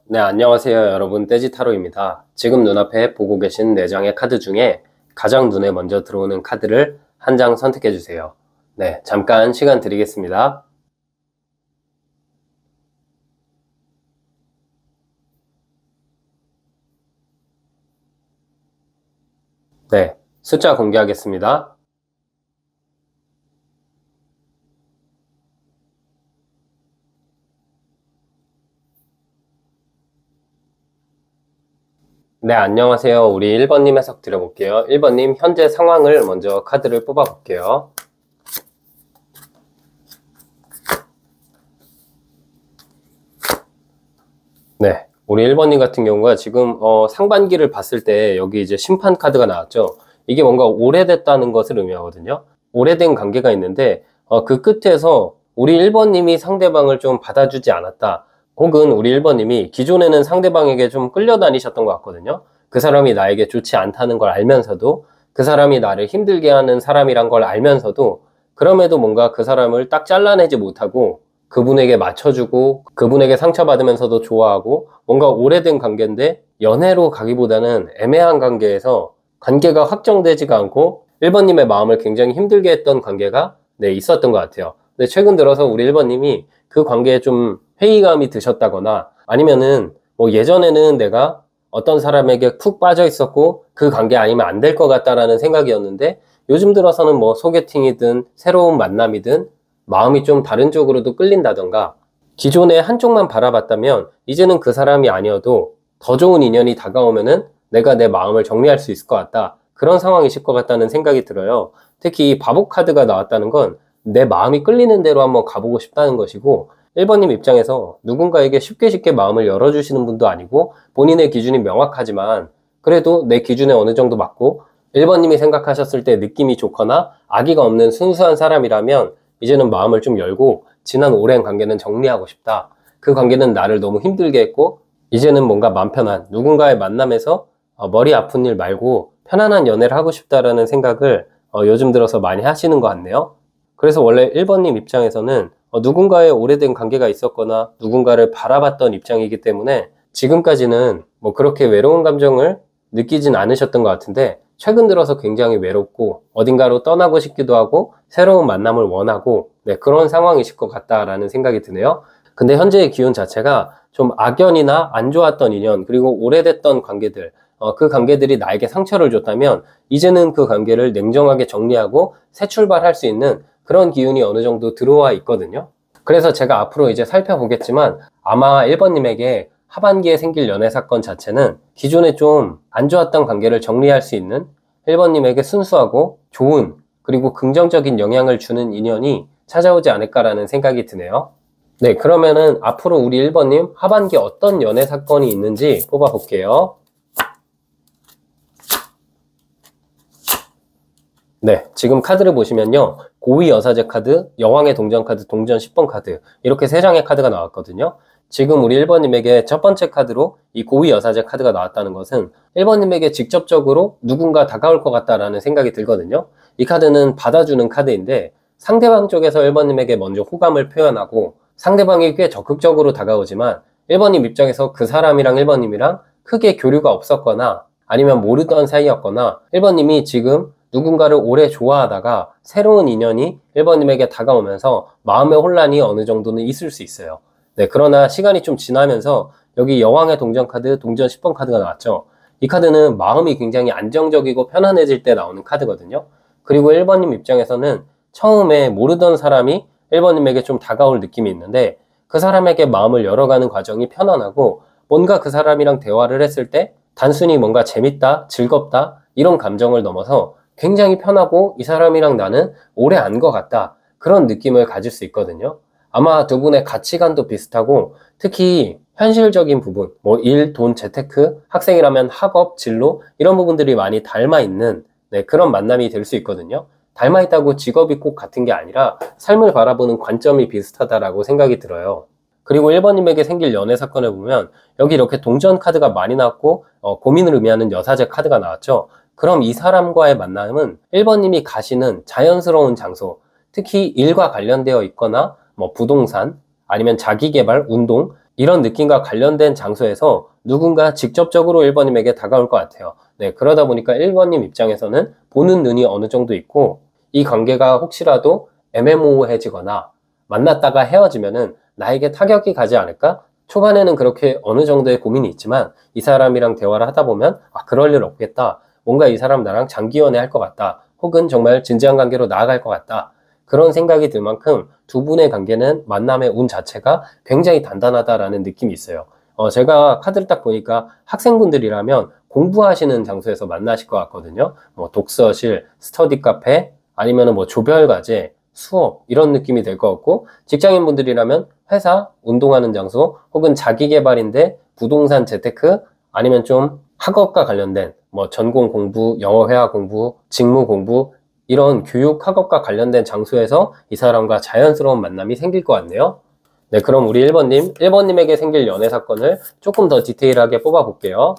네, 안녕하세요 여러분. 떼지타로입니다. 지금 눈앞에 보고 계신 4장의 카드 중에 가장 눈에 먼저 들어오는 카드를 한 장 선택해 주세요. 네, 잠깐 시간 드리겠습니다. 네, 숫자 공개하겠습니다. 네, 안녕하세요. 우리 1번님 해석 드려볼게요. 1번님 현재 상황을 먼저 카드를 뽑아볼게요. 네, 우리 1번님 같은 경우가 지금 상반기를 봤을 때 여기 이제 심판 카드가 나왔죠. 이게 뭔가 오래됐다는 것을 의미하거든요. 오래된 관계가 있는데 그 끝에서 우리 1번님이 상대방을 좀 받아주지 않았다. 혹은 우리 1번님이 기존에는 상대방에게 좀 끌려다니셨던 것 같거든요. 그 사람이 나에게 좋지 않다는 걸 알면서도, 그 사람이 나를 힘들게 하는 사람이란 걸 알면서도, 그럼에도 뭔가 그 사람을 딱 잘라내지 못하고 그분에게 맞춰주고 그분에게 상처받으면서도 좋아하고, 뭔가 오래된 관계인데 연애로 가기보다는 애매한 관계에서 관계가 확정되지가 않고 1번님의 마음을 굉장히 힘들게 했던 관계가 있었던 것 같아요. 근데 최근 들어서 우리 1번님이 그 관계에 좀 회의감이 드셨다거나, 아니면은 뭐 예전에는 내가 어떤 사람에게 푹 빠져 있었고 그 관계 아니면 안 될 것 같다라는 생각이었는데, 요즘 들어서는 뭐 소개팅이든 새로운 만남이든 마음이 좀 다른 쪽으로도 끌린다던가, 기존에 한쪽만 바라봤다면 이제는 그 사람이 아니어도 더 좋은 인연이 다가오면은 내가 내 마음을 정리할 수 있을 것 같다, 그런 상황이실 것 같다는 생각이 들어요. 특히 이 바보 카드가 나왔다는 건 내 마음이 끌리는 대로 한번 가보고 싶다는 것이고, 1번님 입장에서 누군가에게 쉽게 마음을 열어주시는 분도 아니고 본인의 기준이 명확하지만, 그래도 내 기준에 어느 정도 맞고 1번님이 생각하셨을 때 느낌이 좋거나 악의가 없는 순수한 사람이라면 이제는 마음을 좀 열고 지난 오랜 관계는 정리하고 싶다. 그 관계는 나를 너무 힘들게 했고 이제는 뭔가 맘 편한 누군가의 만남에서 머리 아픈 일 말고 편안한 연애를 하고 싶다라는 생각을 요즘 들어서 많이 하시는 것 같네요. 그래서 원래 1번님 입장에서는 누군가의 오래된 관계가 있었거나 누군가를 바라봤던 입장이기 때문에 지금까지는 뭐 그렇게 외로운 감정을 느끼진 않으셨던 것 같은데, 최근 들어서 굉장히 외롭고 어딘가로 떠나고 싶기도 하고 새로운 만남을 원하고 그런 상황이실 것 같다라는 생각이 드네요. 근데 현재의 기운 자체가 좀 악연이나 안 좋았던 인연, 그리고 오래됐던 관계들, 그 관계들이 나에게 상처를 줬다면 이제는 그 관계를 냉정하게 정리하고 새 출발할 수 있는 그런 기운이 어느 정도 들어와 있거든요. 그래서 제가 앞으로 이제 살펴보겠지만 아마 1번님에게 하반기에 생길 연애 사건 자체는 기존에 좀 안 좋았던 관계를 정리할 수 있는 1번님에게 순수하고 좋은, 그리고 긍정적인 영향을 주는 인연이 찾아오지 않을까라는 생각이 드네요. 네, 그러면은 앞으로 우리 1번님 하반기 어떤 연애 사건이 있는지 뽑아볼게요. 네, 지금 카드를 보시면요, 고위 여사제 카드, 여왕의 동전 카드, 동전 10번 카드, 이렇게 3장의 카드가 나왔거든요. 지금 우리 1번님에게 첫 번째 카드로 이 고위 여사제 카드가 나왔다는 것은 1번님에게 직접적으로 누군가 다가올 것 같다라는 생각이 들거든요. 이 카드는 받아주는 카드인데, 상대방 쪽에서 1번님에게 먼저 호감을 표현하고 상대방이 꽤 적극적으로 다가오지만 1번님 입장에서 그 사람이랑 1번님이랑 크게 교류가 없었거나 아니면 모르던 사이였거나 1번님이 지금 누군가를 오래 좋아하다가 새로운 인연이 1번님에게 다가오면서 마음의 혼란이 어느 정도는 있을 수 있어요. 네, 그러나 시간이 좀 지나면서 여기 여왕의 동전 카드, 동전 10번 카드가 나왔죠. 이 카드는 마음이 굉장히 안정적이고 편안해질 때 나오는 카드거든요. 그리고 1번님 입장에서는 처음에 모르던 사람이 1번님에게 좀 다가올 느낌이 있는데, 그 사람에게 마음을 열어가는 과정이 편안하고 뭔가 그 사람이랑 대화를 했을 때 단순히 뭔가 재밌다, 즐겁다 이런 감정을 넘어서 굉장히 편하고 이 사람이랑 나는 오래 안 것 같다, 그런 느낌을 가질 수 있거든요. 아마 두 분의 가치관도 비슷하고 특히 현실적인 부분, 뭐 일, 돈, 재테크, 학생이라면 학업, 진로 이런 부분들이 많이 닮아있는 그런 만남이 될 수 있거든요. 닮아있다고 직업이 꼭 같은 게 아니라 삶을 바라보는 관점이 비슷하다라고 생각이 들어요. 그리고 1번님에게 생길 연애 사건을 보면 여기 이렇게 동전 카드가 많이 나왔고 고민을 의미하는 여사제 카드가 나왔죠. 그럼 이 사람과의 만남은 1번님이 가시는 자연스러운 장소, 특히 일과 관련되어 있거나 뭐 부동산, 아니면 자기계발, 운동, 이런 느낌과 관련된 장소에서 누군가 직접적으로 1번님에게 다가올 것 같아요. 네, 그러다 보니까 1번님 입장에서는 보는 눈이 어느 정도 있고 이 관계가 혹시라도 애매모호해지거나 만났다가 헤어지면은 나에게 타격이 가지 않을까? 초반에는 그렇게 어느 정도의 고민이 있지만 이 사람이랑 대화를 하다 보면 그럴 일 없겠다. 뭔가 이 사람 나랑 장기 연애할 것 같다. 혹은 정말 진지한 관계로 나아갈 것 같다. 그런 생각이 들 만큼 두 분의 관계는 만남의 운 자체가 굉장히 단단하다라는 느낌이 있어요. 제가 카드를 딱 보니까 학생분들이라면 공부하시는 장소에서 만나실 것 같거든요. 뭐 독서실, 스터디 카페, 아니면 뭐 조별과제, 수업 이런 느낌이 될 것 같고 직장인분들이라면 회사, 운동하는 장소 혹은 자기계발인데 부동산 재테크 아니면 좀 학업과 관련된 뭐 전공 공부, 영어 회화 공부, 직무 공부 이런 교육 학업과 관련된 장소에서 이 사람과 자연스러운 만남이 생길 것 같네요. 네, 그럼 우리 1번님에게 생길 연애 사건을 조금 더 디테일하게 뽑아 볼게요.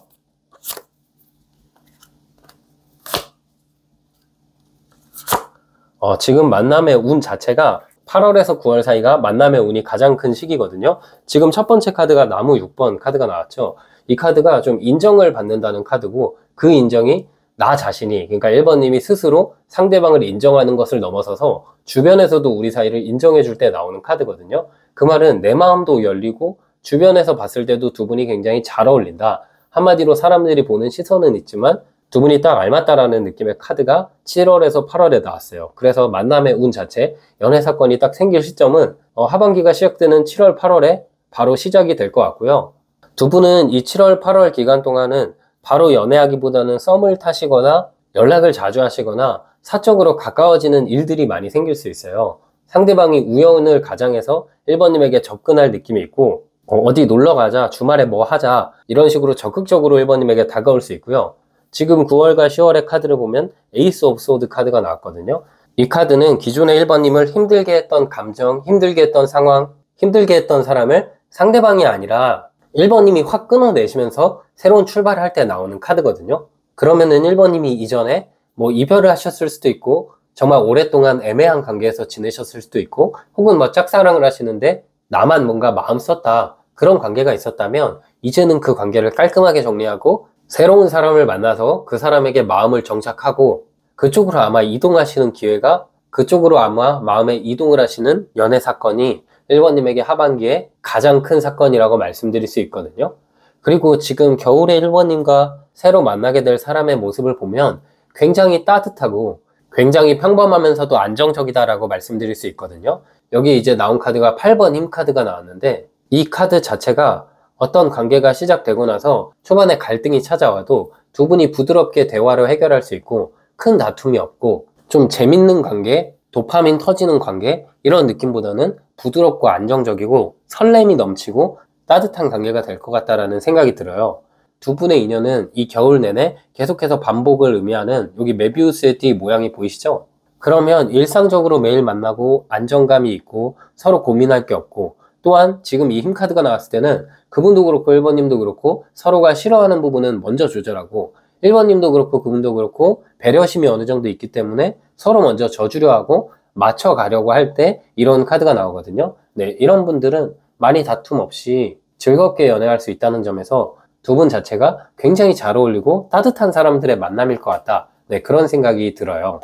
지금 만남의 운 자체가 8월에서 9월 사이가 만남의 운이 가장 큰 시기거든요. 지금 첫 번째 카드가 나무 6번 카드가 나왔죠. 이 카드가 좀 인정을 받는다는 카드고 그 인정이 나 자신이, 그러니까 1번님이 스스로 상대방을 인정하는 것을 넘어서서 주변에서도 우리 사이를 인정해 줄 때 나오는 카드거든요. 그 말은 내 마음도 열리고 주변에서 봤을 때도 두 분이 굉장히 잘 어울린다. 한마디로 사람들이 보는 시선은 있지만 두 분이 딱 알맞다라는 느낌의 카드가 7월에서 8월에 나왔어요. 그래서 만남의 운 자체, 연애 사건이 딱 생길 시점은 하반기가 시작되는 7월, 8월에 바로 시작이 될 것 같고요. 두 분은 이 7월, 8월 기간 동안은 바로 연애하기보다는 썸을 타시거나 연락을 자주 하시거나 사적으로 가까워지는 일들이 많이 생길 수 있어요. 상대방이 우연을 가장해서 1번님에게 접근할 느낌이 있고 어디 놀러 가자, 주말에 뭐 하자 이런 식으로 적극적으로 1번님에게 다가올 수 있고요. 지금 9월과 10월의 카드를 보면 에이스 오브 소드 카드가 나왔거든요. 이 카드는 기존의 1번님을 힘들게 했던 감정, 힘들게 했던 상황, 힘들게 했던 사람을 상대방이 아니라 1번님이 확 끊어내시면서 새로운 출발을 할 때 나오는 카드거든요. 그러면은 1번님이 이전에 뭐 이별을 하셨을 수도 있고 정말 오랫동안 애매한 관계에서 지내셨을 수도 있고 혹은 뭐 짝사랑을 하시는데 나만 뭔가 마음 썼다 그런 관계가 있었다면 이제는 그 관계를 깔끔하게 정리하고 새로운 사람을 만나서 그 사람에게 마음을 정착하고 그쪽으로 아마 이동하시는 기회가 그쪽으로 아마 마음의 이동을 하시는 연애 사건이 1번님에게 하반기에 가장 큰 사건이라고 말씀드릴 수 있거든요. 그리고 지금 겨울에 1번님과 새로 만나게 될 사람의 모습을 보면 굉장히 따뜻하고 굉장히 평범하면서도 안정적이다라고 말씀드릴 수 있거든요. 여기 이제 나온 카드가 8번 힘 카드가 나왔는데 이 카드 자체가 어떤 관계가 시작되고 나서 초반에 갈등이 찾아와도 두 분이 부드럽게 대화로 해결할 수 있고 큰 다툼이 없고 좀 재밌는 관계, 도파민 터지는 관계 이런 느낌보다는 부드럽고 안정적이고 설렘이 넘치고 따뜻한 관계가 될 것 같다라는 생각이 들어요. 두 분의 인연은 이 겨울 내내 계속해서 반복을 의미하는 여기 메비우스의 띠 모양이 보이시죠? 그러면 일상적으로 매일 만나고 안정감이 있고 서로 고민할 게 없고 또한 지금 이 힘카드가 나왔을 때는 그분도 그렇고 1번님도 그렇고 서로가 싫어하는 부분은 먼저 조절하고 1번님도 그렇고 그분도 그렇고 배려심이 어느 정도 있기 때문에 서로 먼저 져주려 하고 맞춰가려고 할 때 이런 카드가 나오거든요. 네, 이런 분들은 많이 다툼 없이 즐겁게 연애할 수 있다는 점에서 두 분 자체가 굉장히 잘 어울리고 따뜻한 사람들의 만남일 것 같다. 네, 그런 생각이 들어요.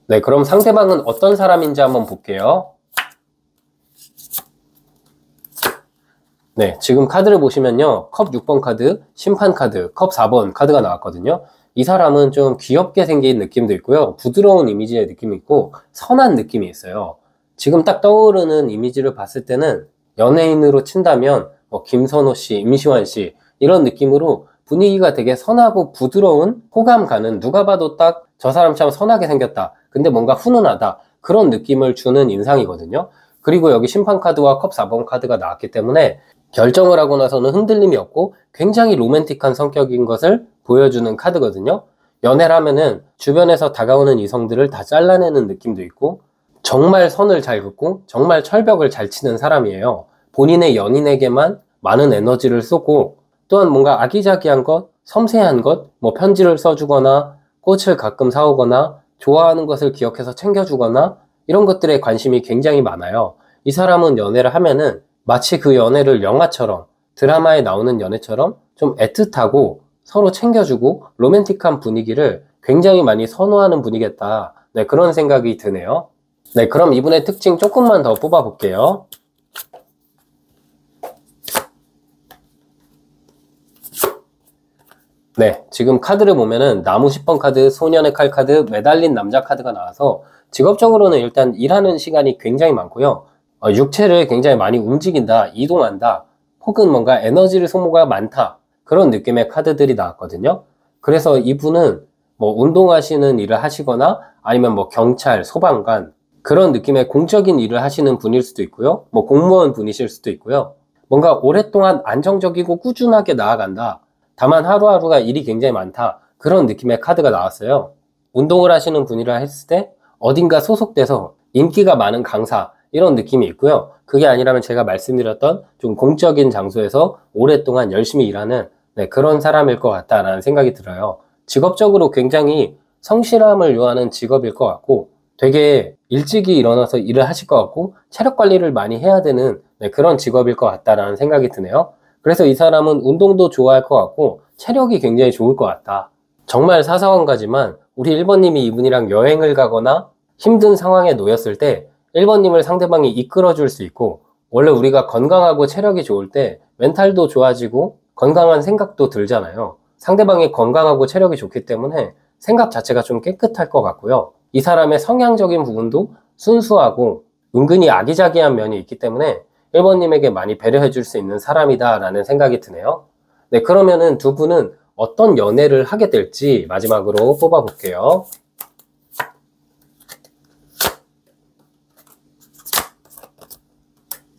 네, 그럼 상대방은 어떤 사람인지 한번 볼게요. 네, 지금 카드를 보시면요. 컵 6번 카드, 심판 카드, 컵 4번 카드가 나왔거든요. 이 사람은 좀 귀엽게 생긴 느낌도 있고요. 부드러운 이미지의 느낌이 있고 선한 느낌이 있어요. 지금 딱 떠오르는 이미지를 봤을 때는 연예인으로 친다면 김선호 씨, 임시완 씨 이런 느낌으로 분위기가 되게 선하고 부드러운 호감 가는 누가 봐도 딱 저 사람 참 선하게 생겼다. 근데 뭔가 훈훈하다. 그런 느낌을 주는 인상이거든요. 그리고 여기 심판 카드와 컵 4번 카드가 나왔기 때문에 결정을 하고 나서는 흔들림이 없고 굉장히 로맨틱한 성격인 것을 보여주는 카드거든요. 연애를 하면은 주변에서 다가오는 이성들을 다 잘라내는 느낌도 있고 정말 선을 잘 긋고 정말 철벽을 잘 치는 사람이에요. 본인의 연인에게만 많은 에너지를 쏟고 또한 뭔가 아기자기한 것, 섬세한 것, 뭐 편지를 써주거나 꽃을 가끔 사오거나 좋아하는 것을 기억해서 챙겨주거나 이런 것들에 관심이 굉장히 많아요. 이 사람은 연애를 하면은 마치 그 연애를 영화처럼 드라마에 나오는 연애처럼 좀 애틋하고 서로 챙겨주고 로맨틱한 분위기를 굉장히 많이 선호하는 분이겠다. 네, 그런 생각이 드네요. 네, 그럼 이분의 특징 조금만 더 뽑아 볼게요. 네, 지금 카드를 보면은 나무 10번 카드, 소년의 칼 카드, 매달린 남자 카드가 나와서 직업적으로는 일단 일하는 시간이 굉장히 많고요. 육체를 굉장히 많이 움직인다, 이동한다, 혹은 뭔가 에너지를 소모가 많다, 그런 느낌의 카드들이 나왔거든요. 그래서 이분은 뭐 운동하시는 일을 하시거나 아니면 뭐 경찰, 소방관, 그런 느낌의 공적인 일을 하시는 분일 수도 있고요. 뭐 공무원 분이실 수도 있고요. 뭔가 오랫동안 안정적이고 꾸준하게 나아간다. 다만 하루하루가 일이 굉장히 많다. 그런 느낌의 카드가 나왔어요. 운동을 하시는 분이라 했을 때 어딘가 소속돼서 인기가 많은 강사, 이런 느낌이 있고요. 그게 아니라면 제가 말씀드렸던 좀 공적인 장소에서 오랫동안 열심히 일하는 그런 사람일 것 같다라는 생각이 들어요. 직업적으로 굉장히 성실함을 요하는 직업일 것 같고, 되게 일찍이 일어나서 일을 하실 것 같고 체력 관리를 많이 해야 되는 그런 직업일 것 같다라는 생각이 드네요. 그래서 이 사람은 운동도 좋아할 것 같고 체력이 굉장히 좋을 것 같다. 정말 사소한 가지만 우리 1번님이 이분이랑 여행을 가거나 힘든 상황에 놓였을 때 1번님을 상대방이 이끌어줄 수 있고, 원래 우리가 건강하고 체력이 좋을 때 멘탈도 좋아지고 건강한 생각도 들잖아요. 상대방이 건강하고 체력이 좋기 때문에 생각 자체가 좀 깨끗할 것 같고요. 이 사람의 성향적인 부분도 순수하고 은근히 아기자기한 면이 있기 때문에 1번님에게 많이 배려해 줄 수 있는 사람이다 라는 생각이 드네요. 네, 그러면은 두 분은 어떤 연애를 하게 될지 마지막으로 뽑아 볼게요.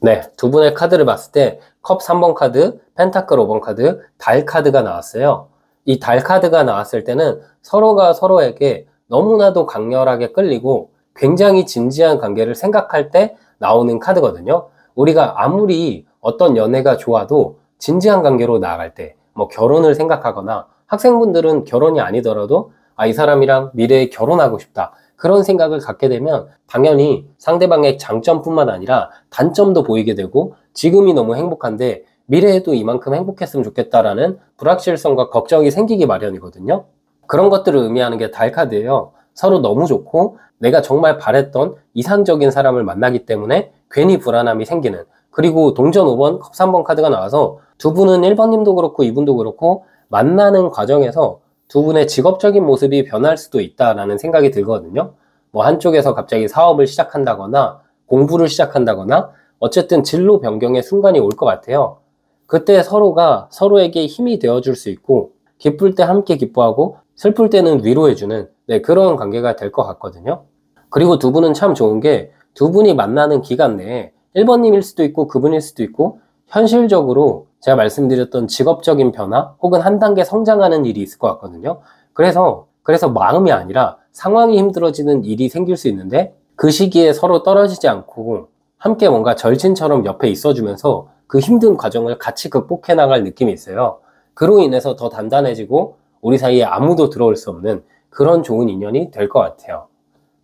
네, 두 분의 카드를 봤을 때 컵 3번 카드, 펜타클 5번 카드, 달 카드가 나왔어요. 이 달 카드가 나왔을 때는 서로가 서로에게 너무나도 강렬하게 끌리고 굉장히 진지한 관계를 생각할 때 나오는 카드거든요. 우리가 아무리 어떤 연애가 좋아도 진지한 관계로 나아갈 때, 뭐 결혼을 생각하거나, 학생분들은 결혼이 아니더라도 이 사람이랑 미래에 결혼하고 싶다, 그런 생각을 갖게 되면 당연히 상대방의 장점뿐만 아니라 단점도 보이게 되고, 지금이 너무 행복한데 미래에도 이만큼 행복했으면 좋겠다라는 불확실성과 걱정이 생기기 마련이거든요. 그런 것들을 의미하는 게 달 카드예요. 서로 너무 좋고 내가 정말 바랬던 이상적인 사람을 만나기 때문에 괜히 불안함이 생기는, 그리고 동전 5번, 컵 3번 카드가 나와서 두 분은 1번님도 그렇고 이분도 그렇고 만나는 과정에서 두 분의 직업적인 모습이 변할 수도 있다라는 생각이 들거든요. 뭐 한쪽에서 갑자기 사업을 시작한다거나 공부를 시작한다거나 어쨌든 진로 변경의 순간이 올 것 같아요. 그때 서로가 서로에게 힘이 되어줄 수 있고, 기쁠 때 함께 기뻐하고 슬플 때는 위로해주는 그런 관계가 될 것 같거든요. 그리고 두 분은 참 좋은 게, 두 분이 만나는 기간 내에 1번님일 수도 있고 그분일 수도 있고 현실적으로 제가 말씀드렸던 직업적인 변화 혹은 한 단계 성장하는 일이 있을 것 같거든요. 그래서 마음이 아니라 상황이 힘들어지는 일이 생길 수 있는데, 그 시기에 서로 떨어지지 않고 함께 뭔가 절친처럼 옆에 있어주면서 그 힘든 과정을 같이 극복해 나갈 느낌이 있어요. 그로 인해서 더 단단해지고 우리 사이에 아무도 들어올 수 없는 그런 좋은 인연이 될 것 같아요.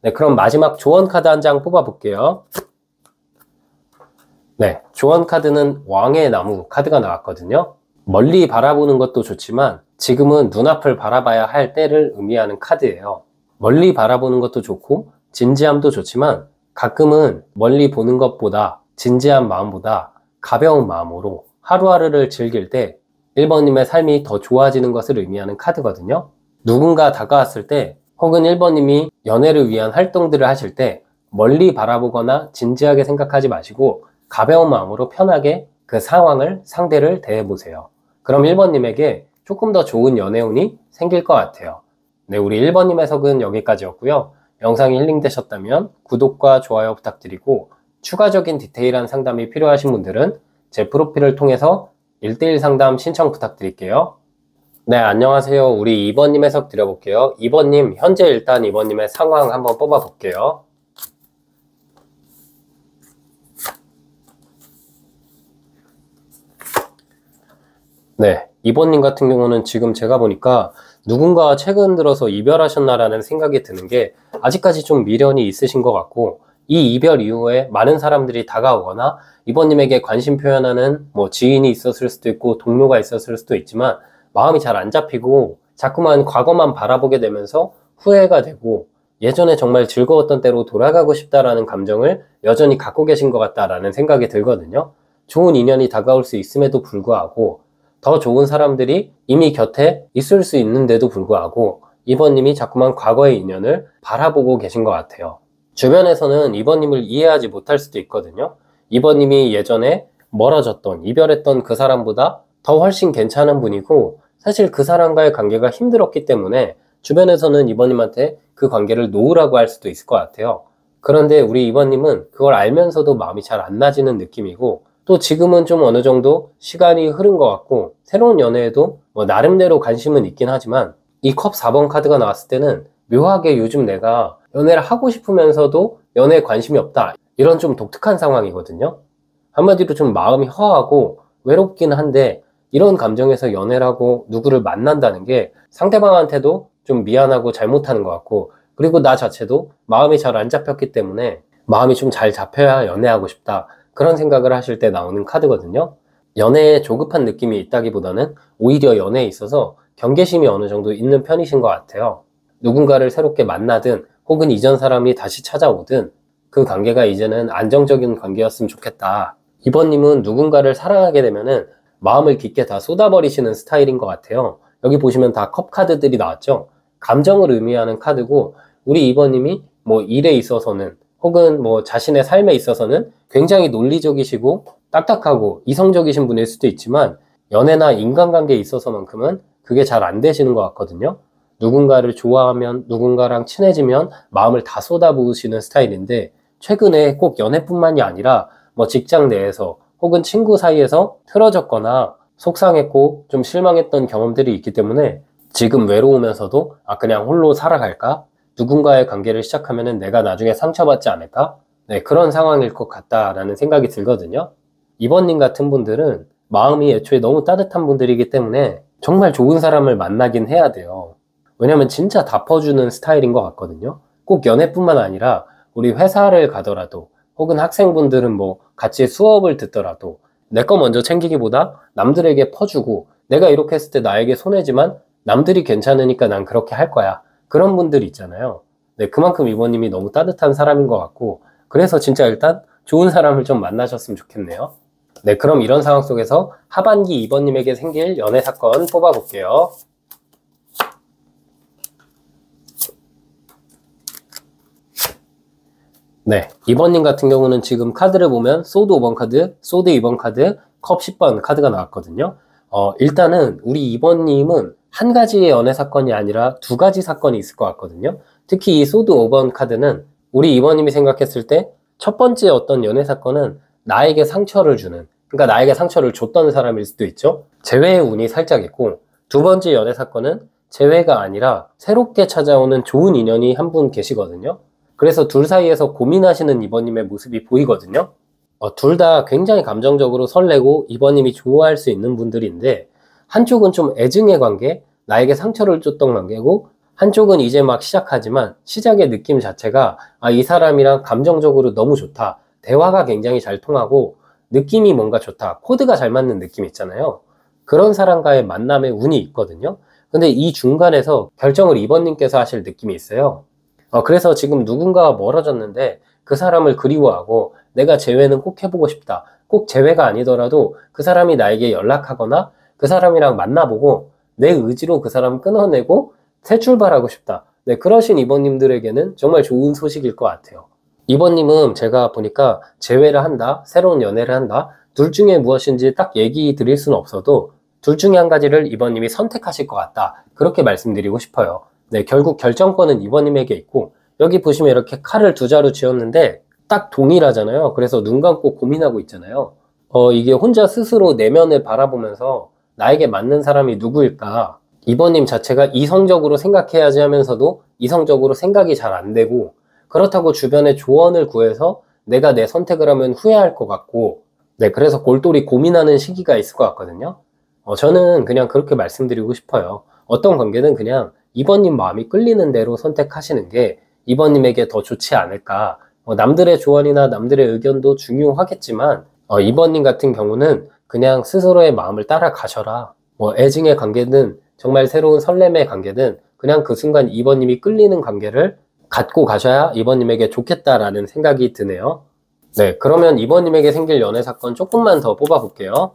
네, 그럼 마지막 조언 카드 한 장 뽑아 볼게요. 네, 조언 카드는 왕의 나무 카드가 나왔거든요. 멀리 바라보는 것도 좋지만 지금은 눈앞을 바라봐야 할 때를 의미하는 카드예요. 멀리 바라보는 것도 좋고 진지함도 좋지만 가끔은 멀리 보는 것보다 진지한 마음보다 가벼운 마음으로 하루하루를 즐길 때 1번님의 삶이 더 좋아지는 것을 의미하는 카드거든요. 누군가 다가왔을 때 혹은 1번님이 연애를 위한 활동들을 하실 때 멀리 바라보거나 진지하게 생각하지 마시고 가벼운 마음으로 편하게 그 상황을, 상대를 대해보세요. 그럼 1번님에게 조금 더 좋은 연애운이 생길 것 같아요. 네, 우리 1번님 해석은 여기까지였고요. 영상이 힐링되셨다면 구독과 좋아요 부탁드리고, 추가적인 디테일한 상담이 필요하신 분들은 제 프로필을 통해서 1대1 상담 신청 부탁드릴게요. 네, 안녕하세요. 우리 2번님 해석 드려볼게요. 2번님, 현재 일단 2번님의 상황 한번 뽑아볼게요. 네, 2번님 같은 경우는 지금 제가 보니까 누군가와 최근 들어서 이별하셨나라는 생각이 드는 게, 아직까지 좀 미련이 있으신 것 같고, 이 이별 이후에 많은 사람들이 다가오거나 이번님에게 관심 표현하는 뭐 지인이 있었을 수도 있고 동료가 있었을 수도 있지만 마음이 잘 안 잡히고 자꾸만 과거만 바라보게 되면서 후회가 되고 예전에 정말 즐거웠던 때로 돌아가고 싶다라는 감정을 여전히 갖고 계신 것 같다라는 생각이 들거든요. 좋은 인연이 다가올 수 있음에도 불구하고 더 좋은 사람들이 이미 곁에 있을 수 있는데도 불구하고 이번님이 자꾸만 과거의 인연을 바라보고 계신 것 같아요. 주변에서는 이번님을 이해하지 못할 수도 있거든요. 이번님이 예전에 멀어졌던, 이별했던 그 사람보다 더 훨씬 괜찮은 분이고 사실 그 사람과의 관계가 힘들었기 때문에 주변에서는 이번님한테 그 관계를 놓으라고 할 수도 있을 것 같아요. 그런데 우리 이번님은 그걸 알면서도 마음이 잘 안 나지는 느낌이고 또 지금은 좀 어느 정도 시간이 흐른 것 같고 새로운 연애에도 뭐 나름대로 관심은 있긴 하지만 이 컵 4번 카드가 나왔을 때는 묘하게 요즘 내가 연애를 하고 싶으면서도 연애에 관심이 없다 이런 좀 독특한 상황이거든요. 한마디로 좀 마음이 허하고 외롭긴 한데 이런 감정에서 연애를 하고 누구를 만난다는 게 상대방한테도 좀 미안하고 잘못하는 것 같고 그리고 나 자체도 마음이 잘 안 잡혔기 때문에 마음이 좀 잘 잡혀야 연애하고 싶다 그런 생각을 하실 때 나오는 카드거든요. 연애에 조급한 느낌이 있다기보다는 오히려 연애에 있어서 경계심이 어느 정도 있는 편이신 것 같아요. 누군가를 새롭게 만나든 혹은 이전 사람이 다시 찾아오든 그 관계가 이제는 안정적인 관계였으면 좋겠다. 이번님은 누군가를 사랑하게 되면은 마음을 깊게 다 쏟아버리시는 스타일인 것 같아요. 여기 보시면 다 컵 카드들이 나왔죠. 감정을 의미하는 카드고 우리 이번님이 뭐 일에 있어서는 혹은 뭐 자신의 삶에 있어서는 굉장히 논리적이시고 딱딱하고 이성적이신 분일 수도 있지만 연애나 인간관계에 있어서만큼은 그게 잘 안 되시는 것 같거든요. 누군가를 좋아하면 누군가랑 친해지면 마음을 다 쏟아부으시는 스타일인데 최근에 꼭 연애뿐만이 아니라 뭐 직장 내에서 혹은 친구 사이에서 틀어졌거나 속상했고 좀 실망했던 경험들이 있기 때문에 지금 외로우면서도 그냥 홀로 살아갈까? 누군가의 관계를 시작하면은 내가 나중에 상처받지 않을까? 네, 그런 상황일 것 같다라는 생각이 들거든요. 이번님 같은 분들은 마음이 애초에 너무 따뜻한 분들이기 때문에 정말 좋은 사람을 만나긴 해야 돼요. 왜냐면 진짜 다 퍼주는 스타일인 것 같거든요. 꼭 연애뿐만 아니라 우리 회사를 가더라도 혹은 학생분들은 뭐 같이 수업을 듣더라도 내 거 먼저 챙기기보다 남들에게 퍼주고 내가 이렇게 했을 때 나에게 손해지만 남들이 괜찮으니까 난 그렇게 할 거야. 그런 분들 있잖아요. 네, 그만큼 이번님이 너무 따뜻한 사람인 것 같고 그래서 진짜 일단 좋은 사람을 좀 만나셨으면 좋겠네요. 네, 그럼 이런 상황 속에서 하반기 이번님에게 생길 연애 사건 뽑아볼게요. 네, 이번님 같은 경우는 지금 카드를 보면 소드 5번 카드, 소드 2번 카드, 컵 10번 카드가 나왔거든요. 일단은 우리 이번님은 한 가지의 연애 사건이 아니라 두 가지 사건이 있을 것 같거든요. 특히 이 소드 5번 카드는 우리 이번님이 생각했을 때 첫 번째 어떤 연애 사건은 나에게 상처를 주는, 그러니까 나에게 상처를 줬던 사람일 수도 있죠. 재회의 운이 살짝 있고 두 번째 연애 사건은 재회가 아니라 새롭게 찾아오는 좋은 인연이 한 분 계시거든요. 그래서 둘 사이에서 고민하시는 이번님의 모습이 보이거든요. 둘 다 굉장히 감정적으로 설레고 이번님이 좋아할 수 있는 분들인데 한쪽은 좀 애증의 관계, 나에게 상처를 줬던 관계고 한쪽은 이제 막 시작하지만 시작의 느낌 자체가 이 사람이랑 감정적으로 너무 좋다. 대화가 굉장히 잘 통하고 느낌이 뭔가 좋다. 코드가 잘 맞는 느낌 있잖아요. 그런 사람과의 만남의 운이 있거든요. 근데 이 중간에서 결정을 이번님께서 하실 느낌이 있어요. 그래서 지금 누군가가 멀어졌는데 그 사람을 그리워하고 내가 재회는 꼭 해보고 싶다. 꼭 재회가 아니더라도 그 사람이 나에게 연락하거나 그 사람이랑 만나보고 내 의지로 그 사람을 끊어내고 새 출발하고 싶다. 네, 그러신 이번님들에게는 정말 좋은 소식일 것 같아요. 이번님은 제가 보니까 재회를 한다, 새로운 연애를 한다, 둘 중에 무엇인지 딱 얘기 드릴 수는 없어도 둘 중에 한 가지를 이번님이 선택하실 것 같다. 그렇게 말씀드리고 싶어요. 네, 결국 결정권은 이번님에게 있고 여기 보시면 이렇게 칼을 두 자루 쥐었는데 딱 동일하잖아요. 그래서 눈 감고 고민하고 있잖아요. 이게 혼자 스스로 내면을 바라보면서 나에게 맞는 사람이 누구일까? 이번님 자체가 이성적으로 생각해야지 하면서도 이성적으로 생각이 잘 안 되고 그렇다고 주변에 조언을 구해서 내가 내 선택을 하면 후회할 것 같고 네, 그래서 골똘히 고민하는 시기가 있을 것 같거든요. 저는 그냥 그렇게 말씀드리고 싶어요. 어떤 관계는 그냥 이번님 마음이 끌리는 대로 선택하시는 게 이번님에게 더 좋지 않을까 남들의 조언이나 남들의 의견도 중요하겠지만 이번님 같은 경우는 그냥 스스로의 마음을 따라가셔라. 애증의 관계든 정말 새로운 설렘의 관계든 그냥 그 순간 이번님이 끌리는 관계를 갖고 가셔야 이번님에게 좋겠다라는 생각이 드네요. 네, 그러면 이번님에게 생길 연애 사건 조금만 더 뽑아볼게요.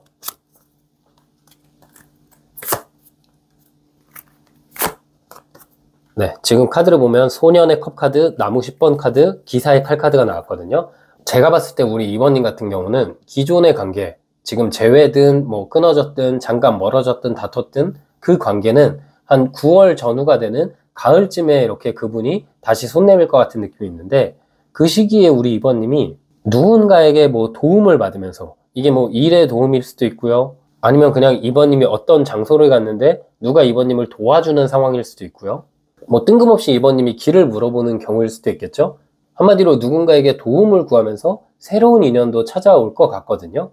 네, 지금 카드를 보면 소년의 컵 카드, 나무 10번 카드, 기사의 칼 카드가 나왔거든요. 제가 봤을 때 우리 이번님 같은 경우는 기존의 관계, 지금 재회든 끊어졌든 잠깐 멀어졌든 다퉜든 그 관계는 한 9월 전후가 되는 가을쯤에 이렇게 그분이 다시 손 내밀 것 같은 느낌이 있는데, 그 시기에 우리 이번님이 누군가에게 도움을 받으면서, 이게 일의 도움일 수도 있고요, 아니면 그냥 이번님이 어떤 장소를 갔는데 누가 이번님을 도와주는 상황일 수도 있고요, 뜬금없이 이번님이 길을 물어보는 경우일 수도 있겠죠. 한마디로 누군가에게 도움을 구하면서 새로운 인연도 찾아올 것 같거든요.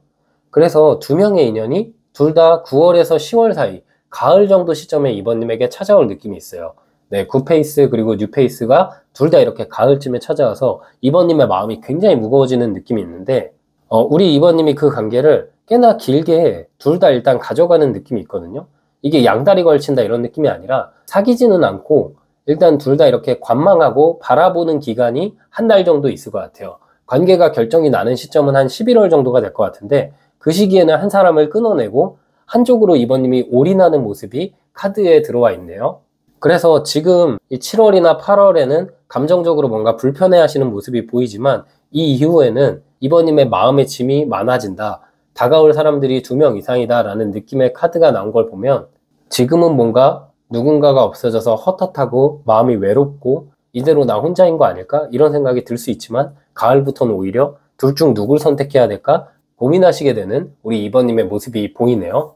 그래서 두 명의 인연이 둘 다 9월에서 10월 사이, 가을 정도 시점에 이번님에게 찾아올 느낌이 있어요. 네, 굿페이스 그리고 뉴페이스가 둘 다 이렇게 가을쯤에 찾아와서 이번님의 마음이 굉장히 무거워지는 느낌이 있는데, 우리 이번님이 그 관계를 꽤나 길게 둘 다 일단 가져가는 느낌이 있거든요. 이게 양다리 걸친다 이런 느낌이 아니라 사귀지는 않고 일단 둘 다 이렇게 관망하고 바라보는 기간이 한 달 정도 있을 것 같아요. 관계가 결정이 나는 시점은 한 11월 정도가 될 것 같은데, 그 시기에는 한 사람을 끊어내고 한쪽으로 이번님이 올인하는 모습이 카드에 들어와 있네요. 그래서 지금 이 7월이나 8월에는 감정적으로 뭔가 불편해 하시는 모습이 보이지만, 이 이후에는 이번님의 마음의 짐이 많아진다, 다가올 사람들이 2명 이상이다 라는 느낌의 카드가 나온 걸 보면, 지금은 뭔가 누군가가 없어져서 헛헛하고 마음이 외롭고 이대로 나 혼자인 거 아닐까 이런 생각이 들 수 있지만, 가을부터는 오히려 둘 중 누굴 선택해야 될까 고민하시게 되는 우리 이번님의 모습이 보이네요.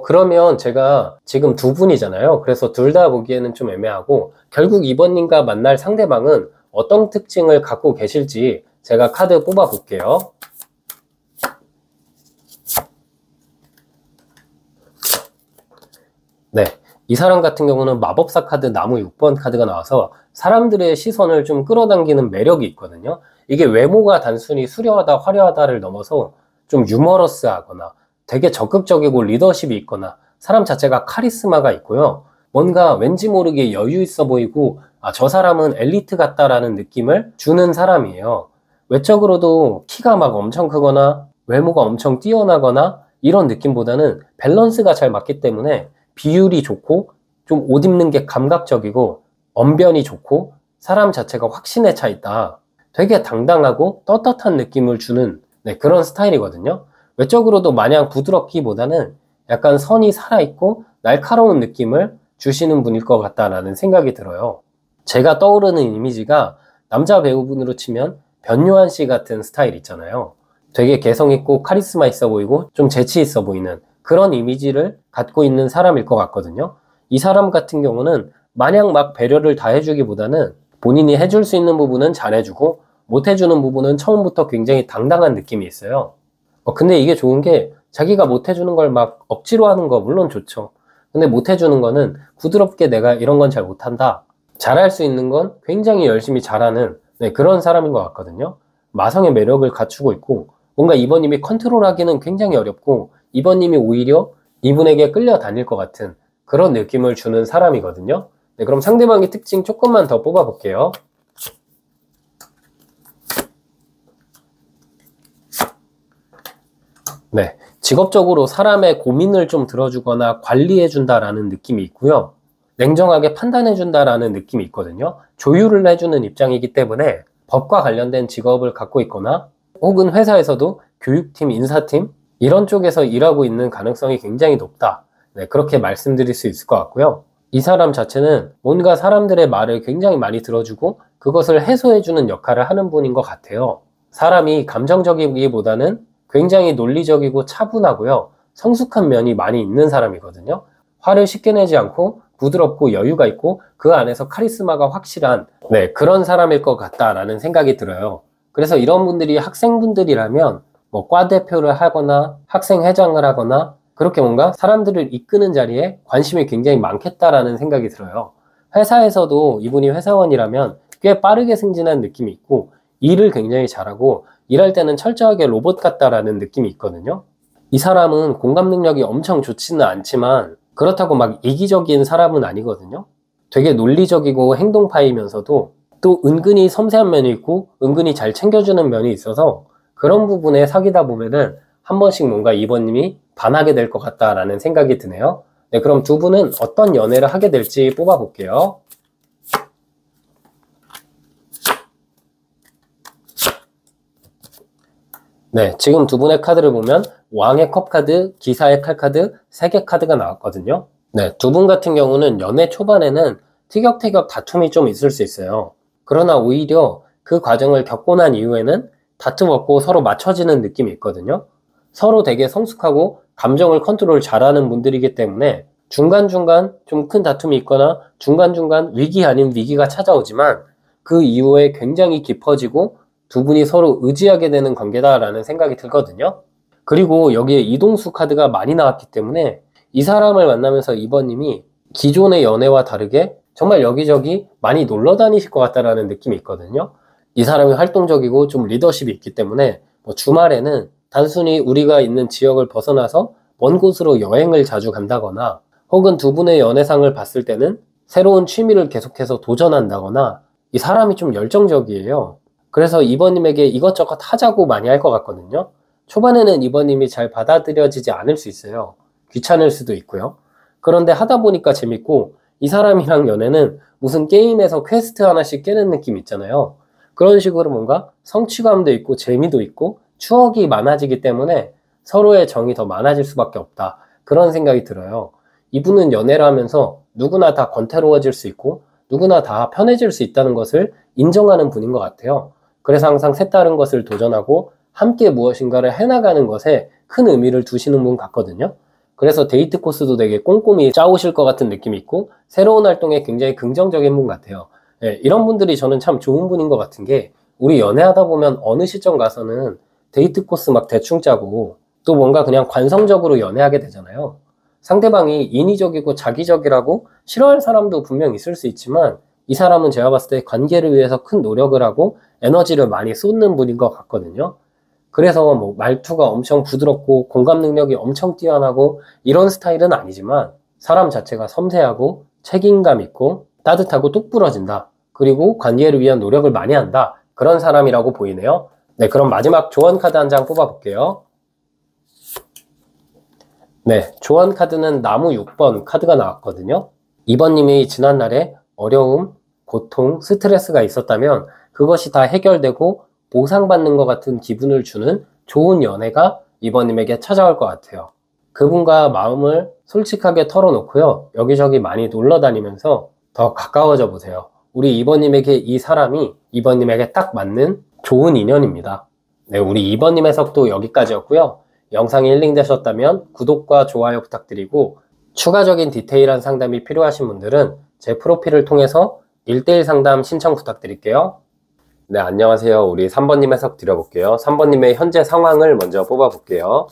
그러면 제가 지금 두 분이잖아요. 그래서 둘 다 보기에는 좀 애매하고, 결국 이번님과 만날 상대방은 어떤 특징을 갖고 계실지 제가 카드 뽑아 볼게요. 네, 이 사람 같은 경우는 마법사 카드 나무 6번 카드가 나와서 사람들의 시선을 좀 끌어당기는 매력이 있거든요. 이게 외모가 단순히 수려하다 화려하다를 넘어서 좀 유머러스하거나 되게 적극적이고 리더십이 있거나 사람 자체가 카리스마가 있고요, 뭔가 왠지 모르게 여유 있어 보이고 저 사람은 엘리트 같다라는 느낌을 주는 사람이에요. 외적으로도 키가 막 엄청 크거나 외모가 엄청 뛰어나거나 이런 느낌보다는 밸런스가 잘 맞기 때문에 비율이 좋고 좀 옷 입는 게 감각적이고 언변이 좋고 사람 자체가 확신에 차 있다, 되게 당당하고 떳떳한 느낌을 주는 그런 스타일이거든요. 외적으로도 마냥 부드럽기보다는 약간 선이 살아있고 날카로운 느낌을 주시는 분일 것 같다라는 생각이 들어요. 제가 떠오르는 이미지가 남자 배우분으로 치면 변요한 씨 같은 스타일 있잖아요. 되게 개성있고 카리스마 있어 보이고 좀 재치 있어 보이는 그런 이미지를 갖고 있는 사람일 것 같거든요. 이 사람 같은 경우는 마냥 막 배려를 다 해주기보다는 본인이 해줄 수 있는 부분은 잘해주고 못 해주는 부분은 처음부터 굉장히 당당한 느낌이 있어요. 근데 이게 좋은 게, 자기가 못 해주는 걸 막 억지로 하는 거 물론 좋죠. 근데 못 해주는 거는 부드럽게 내가 이런 건 잘 못한다, 잘할 수 있는 건 굉장히 열심히 잘하는 그런 사람인 것 같거든요. 마성의 매력을 갖추고 있고 뭔가 이번님이 컨트롤하기는 굉장히 어렵고 이번님이 오히려 이분에게 끌려다닐 것 같은 그런 느낌을 주는 사람이거든요. 그럼 상대방의 특징 조금만 더 뽑아볼게요. 네, 직업적으로 사람의 고민을 좀 들어주거나 관리해준다라는 느낌이 있고요, 냉정하게 판단해준다라는 느낌이 있거든요. 조율을 해주는 입장이기 때문에 법과 관련된 직업을 갖고 있거나 혹은 회사에서도 교육팀, 인사팀 이런 쪽에서 일하고 있는 가능성이 굉장히 높다, 그렇게 말씀드릴 수 있을 것 같고요. 이 사람 자체는 뭔가 사람들의 말을 굉장히 많이 들어주고 그것을 해소해주는 역할을 하는 분인 것 같아요. 사람이 감정적이기보다는 굉장히 논리적이고 차분하고요, 성숙한 면이 많이 있는 사람이거든요. 화를 쉽게 내지 않고 부드럽고 여유가 있고 그 안에서 카리스마가 확실한 그런 사람일 것 같다라는 생각이 들어요. 그래서 이런 분들이 학생분들이라면 과 대표를 하거나 학생회장을 하거나 그렇게 뭔가 사람들을 이끄는 자리에 관심이 굉장히 많겠다라는 생각이 들어요. 회사에서도 이분이 회사원이라면 꽤 빠르게 승진한 느낌이 있고 일을 굉장히 잘하고 일할 때는 철저하게 로봇 같다라는 느낌이 있거든요. 이 사람은 공감 능력이 엄청 좋지는 않지만 그렇다고 막 이기적인 사람은 아니거든요. 되게 논리적이고 행동파이면서도 또 은근히 섬세한 면이 있고 은근히 잘 챙겨주는 면이 있어서 그런 부분에 사귀다 보면은 한 번씩 뭔가 2번님이 반하게 될 것 같다라는 생각이 드네요. 네, 그럼 두 분은 어떤 연애를 하게 될지 뽑아볼게요. 네, 지금 두 분의 카드를 보면 왕의 컵 카드, 기사의 칼 카드, 세개 카드가 나왔거든요. 네, 두 분 같은 경우는 연애 초반에는 티격태격 다툼이 좀 있을 수 있어요. 그러나 오히려 그 과정을 겪고 난 이후에는 다툼 없고 서로 맞춰지는 느낌이 있거든요. 서로 되게 성숙하고 감정을 컨트롤 잘하는 분들이기 때문에 중간중간 좀 큰 다툼이 있거나 중간중간 위기 아닌 위기가 찾아오지만 그 이후에 굉장히 깊어지고 두 분이 서로 의지하게 되는 관계다라는 생각이 들거든요. 그리고 여기에 이동수 카드가 많이 나왔기 때문에 이 사람을 만나면서 2번님이 기존의 연애와 다르게 정말 여기저기 많이 놀러 다니실 것 같다라는 느낌이 있거든요. 이 사람이 활동적이고 좀 리더십이 있기 때문에 뭐 주말에는 단순히 우리가 있는 지역을 벗어나서 먼 곳으로 여행을 자주 간다거나 혹은 두 분의 연애상을 봤을 때는 새로운 취미를 계속해서 도전한다거나 이 사람이 좀 열정적이에요. 그래서 2번님에게 이것저것 하자고 많이 할 것 같거든요. 초반에는 2번님이 잘 받아들여지지 않을 수 있어요. 귀찮을 수도 있고요. 그런데 하다 보니까 재밌고 이 사람이랑 연애는 무슨 게임에서 퀘스트 하나씩 깨는 느낌 있잖아요. 그런 식으로 뭔가 성취감도 있고 재미도 있고 추억이 많아지기 때문에 서로의 정이 더 많아질 수밖에 없다. 그런 생각이 들어요. 이분은 연애를 하면서 누구나 다 권태로워질 수 있고 누구나 다 편해질 수 있다는 것을 인정하는 분인 것 같아요. 그래서 항상 색다른 것을 도전하고 함께 무엇인가를 해나가는 것에 큰 의미를 두시는 분 같거든요. 그래서 데이트 코스도 되게 꼼꼼히 짜오실 것 같은 느낌이 있고 새로운 활동에 굉장히 긍정적인 분 같아요. 예, 이런 분들이 저는 참 좋은 분인 것 같은 게 우리 연애하다 보면 어느 시점 가서는 데이트 코스 막 대충 짜고 또 뭔가 그냥 관성적으로 연애하게 되잖아요. 상대방이 인위적이고 자기적이라고 싫어할 사람도 분명 있을 수 있지만 이 사람은 제가 봤을 때 관계를 위해서 큰 노력을 하고 에너지를 많이 쏟는 분인 것 같거든요. 그래서 뭐 말투가 엄청 부드럽고 공감 능력이 엄청 뛰어나고 이런 스타일은 아니지만 사람 자체가 섬세하고 책임감 있고 따뜻하고 똑부러진다. 그리고 관계를 위한 노력을 많이 한다. 그런 사람이라고 보이네요. 네, 그럼 마지막 조언 카드 한 장 뽑아볼게요. 네, 조언 카드는 나무 6번 카드가 나왔거든요. 2번님이 지난날에 어려움, 고통, 스트레스가 있었다면 그것이 다 해결되고 보상받는 것 같은 기분을 주는 좋은 연애가 2번님에게 찾아올 것 같아요. 그분과 마음을 솔직하게 털어놓고요. 여기저기 많이 놀러 다니면서 더 가까워져 보세요. 우리 2번님에게 이 사람이 2번님에게 딱 맞는 좋은 인연입니다. 네, 우리 2번님 해석도 여기까지였고요. 영상이 힐링되셨다면 구독과 좋아요 부탁드리고 추가적인 디테일한 상담이 필요하신 분들은 제 프로필을 통해서 1:1 상담 신청 부탁드릴게요. 네, 안녕하세요. 우리 3번님 해석 드려볼게요. 3번님의 현재 상황을 먼저 뽑아볼게요.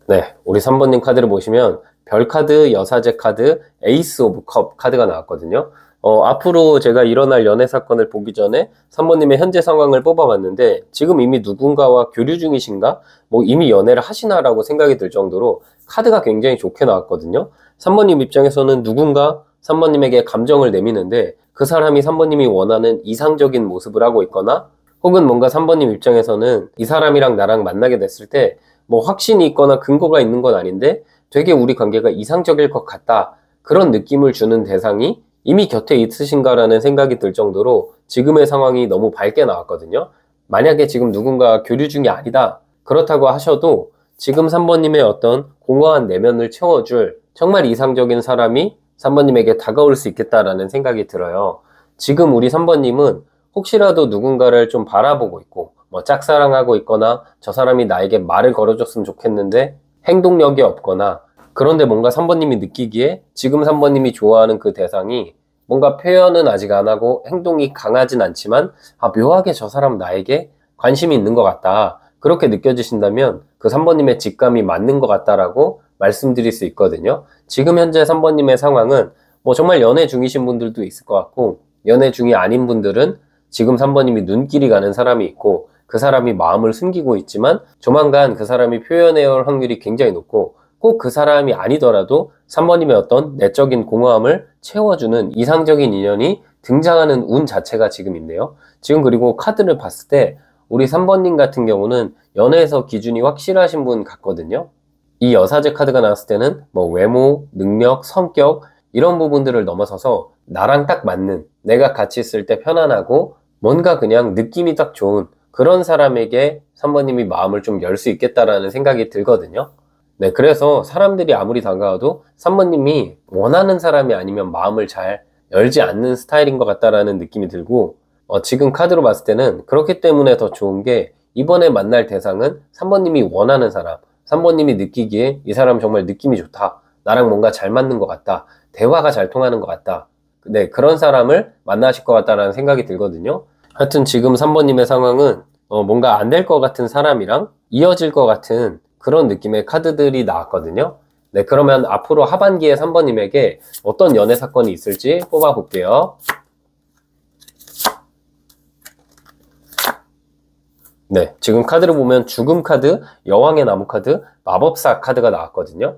네, 우리 3번님 카드를 보시면 별카드, 여사제 카드, 에이스 오브 컵 카드가 나왔거든요. 앞으로 제가 일어날 연애 사건을 보기 전에 3번님의 현재 상황을 뽑아봤는데 지금 이미 누군가와 교류 중이신가? 뭐 이미 연애를 하시나라고 생각이 들 정도로 카드가 굉장히 좋게 나왔거든요. 3번님 입장에서는 누군가 3번님에게 감정을 내미는데 그 사람이 3번님이 원하는 이상적인 모습을 하고 있거나 혹은 뭔가 3번님 입장에서는 이 사람이랑 나랑 만나게 됐을 때 뭐 확신이 있거나 근거가 있는 건 아닌데 되게 우리 관계가 이상적일 것 같다. 그런 느낌을 주는 대상이 이미 곁에 있으신가라는 생각이 들 정도로 지금의 상황이 너무 밝게 나왔거든요. 만약에 지금 누군가 교류 중이 아니다. 그렇다고 하셔도 지금 3번님의 어떤 공허한 내면을 채워줄 정말 이상적인 사람이 3번님에게 다가올 수 있겠다라는 생각이 들어요. 지금 우리 3번님은 혹시라도 누군가를 좀 바라보고 있고 뭐 짝사랑하고 있거나 저 사람이 나에게 말을 걸어줬으면 좋겠는데 행동력이 없거나 그런데 뭔가 3번님이 느끼기에 지금 3번님이 좋아하는 그 대상이 뭔가 표현은 아직 안 하고 행동이 강하진 않지만 묘하게 저 사람 나에게 관심이 있는 것 같다. 그렇게 느껴지신다면 그 3번님의 직감이 맞는 것 같다라고 말씀드릴 수 있거든요. 지금 현재 3번님의 상황은 뭐 정말 연애 중이신 분들도 있을 것 같고, 연애 중이 아닌 분들은 지금 3번님이 눈길이 가는 사람이 있고, 그 사람이 마음을 숨기고 있지만 조만간 그 사람이 표현해야 할 확률이 굉장히 높고, 꼭 그 사람이 아니더라도 3번님의 어떤 내적인 공허함을 채워주는 이상적인 인연이 등장하는 운 자체가 지금 있네요. 지금 그리고 카드를 봤을 때 우리 3번님 같은 경우는 연애에서 기준이 확실하신 분 같거든요. 이 여사제 카드가 나왔을 때는 뭐 외모, 능력, 성격 이런 부분들을 넘어서서 나랑 딱 맞는, 내가 같이 있을 때 편안하고 뭔가 그냥 느낌이 딱 좋은 그런 사람에게 3번님이 마음을 좀 열 수 있겠다라는 생각이 들거든요. 네, 그래서 사람들이 아무리 다가와도 3번님이 원하는 사람이 아니면 마음을 잘 열지 않는 스타일인 것 같다라는 느낌이 들고, 지금 카드로 봤을 때는 그렇기 때문에 더 좋은 게, 이번에 만날 대상은 3번님이 원하는 사람, 3번님이 느끼기에 이 사람 정말 느낌이 좋다, 나랑 뭔가 잘 맞는 것 같다, 대화가 잘 통하는 것 같다, 네, 그런 사람을 만나실 것 같다라는 생각이 들거든요. 하여튼 지금 3번님의 상황은 뭔가 안 될 것 같은 사람이랑 이어질 것 같은 그런 느낌의 카드들이 나왔거든요. 네, 그러면 앞으로 하반기에 3번님에게 어떤 연애 사건이 있을지 뽑아볼게요. 네, 지금 카드를 보면 죽음 카드, 여왕의 나무 카드, 마법사 카드가 나왔거든요.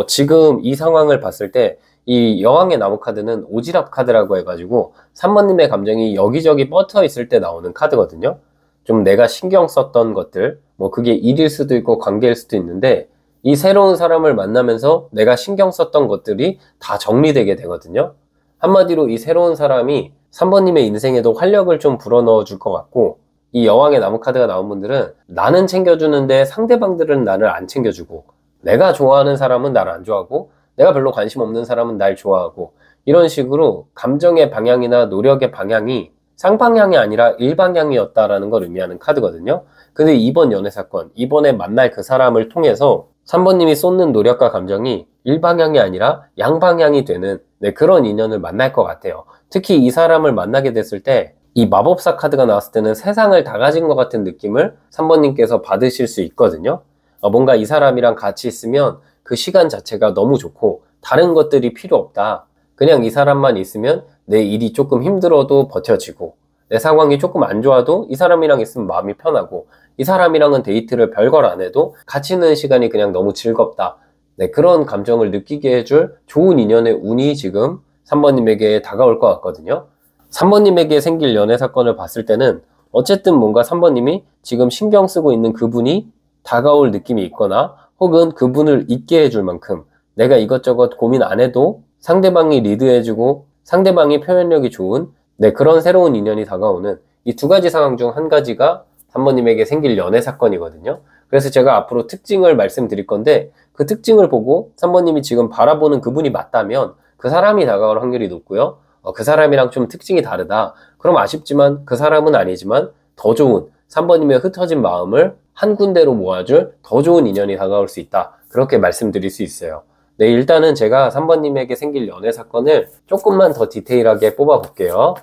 지금 이 상황을 봤을 때 이 여왕의 나무 카드는 오지랖 카드라고 해가지고 3번님의 감정이 여기저기 뻗어 있을 때 나오는 카드거든요. 좀 내가 신경 썼던 것들, 뭐 그게 일일 수도 있고 관계일 수도 있는데, 이 새로운 사람을 만나면서 내가 신경 썼던 것들이 다 정리되게 되거든요. 한마디로 이 새로운 사람이 3번님의 인생에도 활력을 좀 불어넣어 줄 것 같고, 이 여왕의 나무 카드가 나온 분들은 나는 챙겨주는데 상대방들은 나를 안 챙겨주고, 내가 좋아하는 사람은 나를 안 좋아하고, 내가 별로 관심 없는 사람은 날 좋아하고, 이런 식으로 감정의 방향이나 노력의 방향이 쌍방향이 아니라 일방향이었다라는 걸 의미하는 카드거든요. 근데 이번 연애 사건, 이번에 만날 그 사람을 통해서 3번님이 쏟는 노력과 감정이 일방향이 아니라 양방향이 되는, 네, 그런 인연을 만날 것 같아요. 특히 이 사람을 만나게 됐을 때 이 마법사 카드가 나왔을 때는 세상을 다 가진 것 같은 느낌을 3번님께서 받으실 수 있거든요. 뭔가 이 사람이랑 같이 있으면 그 시간 자체가 너무 좋고 다른 것들이 필요 없다. 그냥 이 사람만 있으면 내 일이 조금 힘들어도 버텨지고, 내 상황이 조금 안 좋아도 이 사람이랑 있으면 마음이 편하고, 이 사람이랑은 데이트를 별걸 안 해도 같이 있는 시간이 그냥 너무 즐겁다. 네, 그런 감정을 느끼게 해줄 좋은 인연의 운이 지금 3번님에게 다가올 것 같거든요. 3번님에게 생길 연애 사건을 봤을 때는 어쨌든 뭔가 3번님이 지금 신경 쓰고 있는 그분이 다가올 느낌이 있거나, 혹은 그분을 있게 해줄 만큼 내가 이것저것 고민 안 해도 상대방이 리드해주고 상대방이 표현력이 좋은, 네, 그런 새로운 인연이 다가오는 이 두 가지 상황 중 한 가지가 3번님에게 생길 연애 사건이거든요. 그래서 제가 앞으로 특징을 말씀드릴 건데, 그 특징을 보고 3번님이 지금 바라보는 그분이 맞다면 그 사람이 다가올 확률이 높고요. 그 사람이랑 좀 특징이 다르다, 그럼 아쉽지만 그 사람은 아니지만 더 좋은 3번님의 흩어진 마음을 한 군데로 모아줄 더 좋은 인연이 다가올 수 있다, 그렇게 말씀드릴 수 있어요. 네, 일단은 제가 3번님에게 생길 연애 사건을 조금만 더 디테일하게 뽑아볼게요.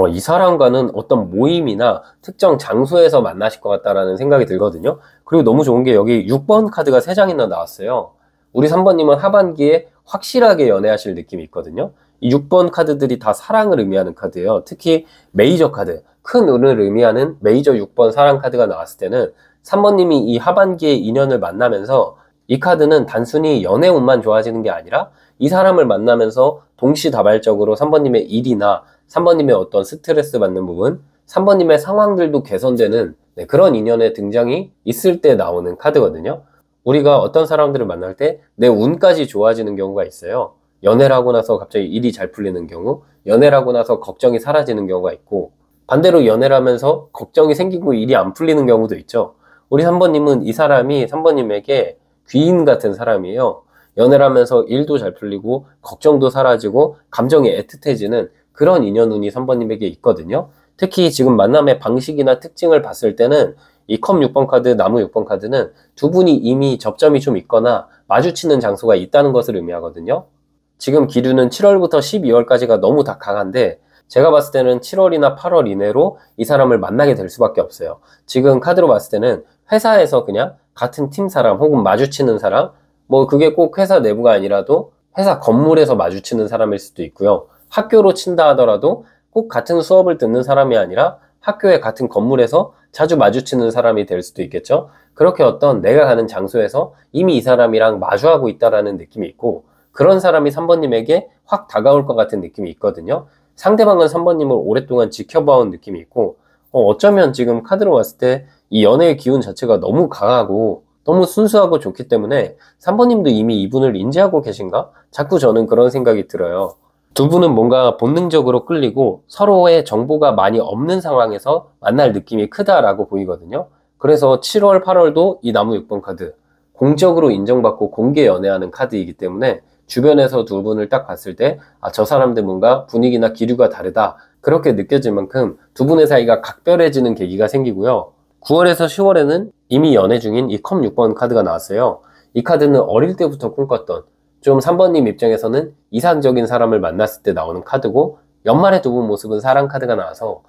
이 사람과는 어떤 모임이나 특정 장소에서 만나실 것 같다라는 생각이 들거든요. 그리고 너무 좋은 게 여기 6번 카드가 3장이나 나왔어요. 우리 3번님은 하반기에 확실하게 연애하실 느낌이 있거든요. 이 6번 카드들이 다 사랑을 의미하는 카드예요. 특히 메이저 카드, 큰 운을 의미하는 메이저 6번 사랑 카드가 나왔을 때는 3번님이 이 하반기에 인연을 만나면서 이 카드는 단순히 연애 운만 좋아지는 게 아니라 이 사람을 만나면서 동시다발적으로 3번님의 일이나 3번님의 어떤 스트레스 받는 부분, 3번님의 상황들도 개선되는, 네, 그런 인연의 등장이 있을 때 나오는 카드거든요. 우리가 어떤 사람들을 만날 때 내 운까지 좋아지는 경우가 있어요. 연애를 하고 나서 갑자기 일이 잘 풀리는 경우, 연애를 하고 나서 걱정이 사라지는 경우가 있고, 반대로 연애를 하면서 걱정이 생기고 일이 안 풀리는 경우도 있죠. 우리 3번님은 이 사람이 3번님에게 귀인 같은 사람이에요. 연애를 하면서 일도 잘 풀리고 걱정도 사라지고 감정이 애틋해지는 그런 인연운이 3번님에게 있거든요. 특히 지금 만남의 방식이나 특징을 봤을 때는 이 컵 6번 카드, 나무 6번 카드는 두 분이 이미 접점이 좀 있거나 마주치는 장소가 있다는 것을 의미하거든요. 지금 기류는 7월부터 12월까지가 너무 다 강한데, 제가 봤을 때는 7월이나 8월 이내로 이 사람을 만나게 될 수밖에 없어요. 지금 카드로 봤을 때는 회사에서 그냥 같은 팀 사람 혹은 마주치는 사람, 뭐 그게 꼭 회사 내부가 아니라도 회사 건물에서 마주치는 사람일 수도 있고요. 학교로 친다 하더라도 꼭 같은 수업을 듣는 사람이 아니라 학교의 같은 건물에서 자주 마주치는 사람이 될 수도 있겠죠. 그렇게 어떤 내가 가는 장소에서 이미 이 사람이랑 마주하고 있다라는 느낌이 있고, 그런 사람이 3번님에게 확 다가올 것 같은 느낌이 있거든요. 상대방은 3번님을 오랫동안 지켜봐온 느낌이 있고, 어쩌면 지금 카드로 봤을 때 이 연애의 기운 자체가 너무 강하고 너무 순수하고 좋기 때문에 3번님도 이미 이분을 인지하고 계신가? 자꾸 저는 그런 생각이 들어요. 두 분은 뭔가 본능적으로 끌리고 서로의 정보가 많이 없는 상황에서 만날 느낌이 크다라고 보이거든요. 그래서 7월, 8월도 이 나무 6번 카드, 공적으로 인정받고 공개 연애하는 카드이기 때문에 주변에서 두 분을 딱 봤을 때 저 사람들 뭔가 분위기나 기류가 다르다, 그렇게 느껴질 만큼 두 분의 사이가 각별해지는 계기가 생기고요. 9월에서 10월에는 이미 연애 중인 이 컵 6번 카드가 나왔어요. 이 카드는 어릴 때부터 꿈꿨던, 좀 3번님 입장에서는 이상적인 사람을 만났을 때 나오는 카드고, 연말에 두 분 모습은 사랑 카드가 나와서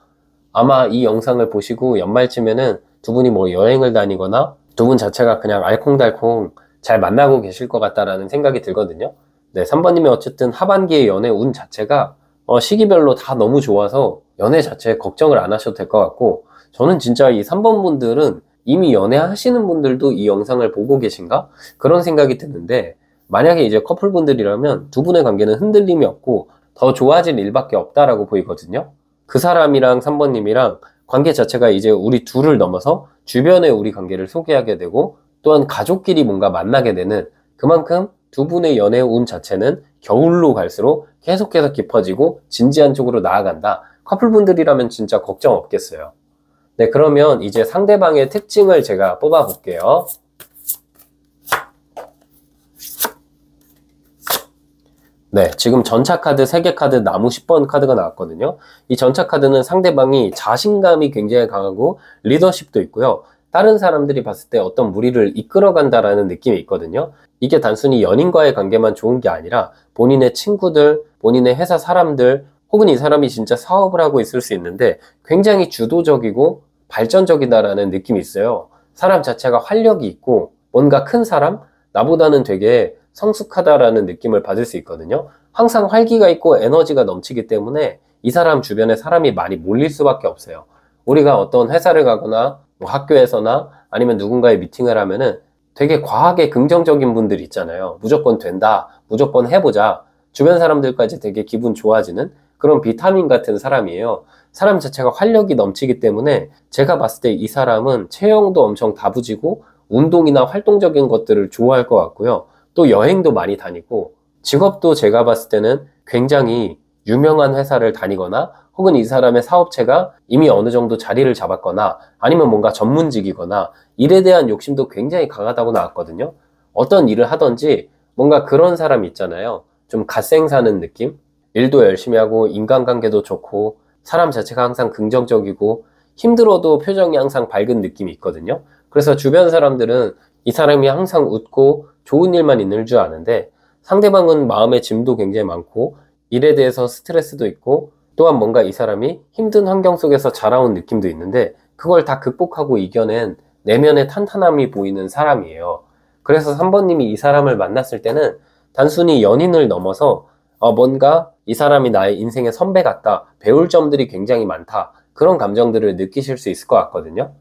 아마 이 영상을 보시고 연말쯤에는 두 분이 뭐 여행을 다니거나 두 분 자체가 그냥 알콩달콩 잘 만나고 계실 것 같다라는 생각이 들거든요. 네, 3번님이 어쨌든 하반기의 연애 운 자체가 시기별로 다 너무 좋아서 연애 자체에 걱정을 안 하셔도 될 것 같고, 저는 진짜 이 3번 분들은 이미 연애하시는 분들도 이 영상을 보고 계신가? 그런 생각이 드는데, 만약에 이제 커플분들이라면 두 분의 관계는 흔들림이 없고 더 좋아질 일밖에 없다라고 보이거든요. 그 사람이랑 3번님이랑 관계 자체가 이제 우리 둘을 넘어서 주변에 우리 관계를 소개하게 되고, 또한 가족끼리 뭔가 만나게 되는, 그만큼 두 분의 연애 운 자체는 겨울로 갈수록 계속해서 깊어지고 진지한 쪽으로 나아간다. 커플분들이라면 진짜 걱정 없겠어요. 네, 그러면 이제 상대방의 특징을 제가 뽑아 볼게요. 네, 지금 전차 카드 3개 카드 나무 10번 카드가 나왔거든요. 이 전차 카드는 상대방이 자신감이 굉장히 강하고 리더십도 있고요. 다른 사람들이 봤을 때 어떤 무리를 이끌어간다라는 느낌이 있거든요. 이게 단순히 연인과의 관계만 좋은 게 아니라 본인의 친구들, 본인의 회사 사람들, 혹은 이 사람이 진짜 사업을 하고 있을 수 있는데 굉장히 주도적이고 발전적이다라는 느낌이 있어요. 사람 자체가 활력이 있고 뭔가 큰 사람, 나보다는 되게 성숙하다라는 느낌을 받을 수 있거든요. 항상 활기가 있고 에너지가 넘치기 때문에 이 사람 주변에 사람이 많이 몰릴 수밖에 없어요. 우리가 어떤 회사를 가거나 뭐 학교에서나 아니면 누군가의 미팅을 하면은 되게 과하게 긍정적인 분들 있잖아요. 무조건 된다, 무조건 해보자, 주변 사람들까지 되게 기분 좋아지는 그런 비타민 같은 사람이에요. 사람 자체가 활력이 넘치기 때문에 제가 봤을 때 이 사람은 체형도 엄청 다부지고 운동이나 활동적인 것들을 좋아할 것 같고요. 또 여행도 많이 다니고, 직업도 제가 봤을 때는 굉장히 유명한 회사를 다니거나 혹은 이 사람의 사업체가 이미 어느 정도 자리를 잡았거나 아니면 뭔가 전문직이거나 일에 대한 욕심도 굉장히 강하다고 나왔거든요. 어떤 일을 하든지 뭔가 그런 사람 있잖아요. 좀 갓생 사는 느낌? 일도 열심히 하고 인간관계도 좋고 사람 자체가 항상 긍정적이고 힘들어도 표정이 항상 밝은 느낌이 있거든요. 그래서 주변 사람들은 이 사람이 항상 웃고 좋은 일만 있는 줄 아는데, 상대방은 마음의 짐도 굉장히 많고 일에 대해서 스트레스도 있고, 또한 뭔가 이 사람이 힘든 환경 속에서 자라온 느낌도 있는데 그걸 다 극복하고 이겨낸 내면의 탄탄함이 보이는 사람이에요. 그래서 3번님이 이 사람을 만났을 때는 단순히 연인을 넘어서 뭔가 이 사람이 나의 인생의 선배 같다, 배울 점들이 굉장히 많다, 그런 감정들을 느끼실 수 있을 것 같거든요.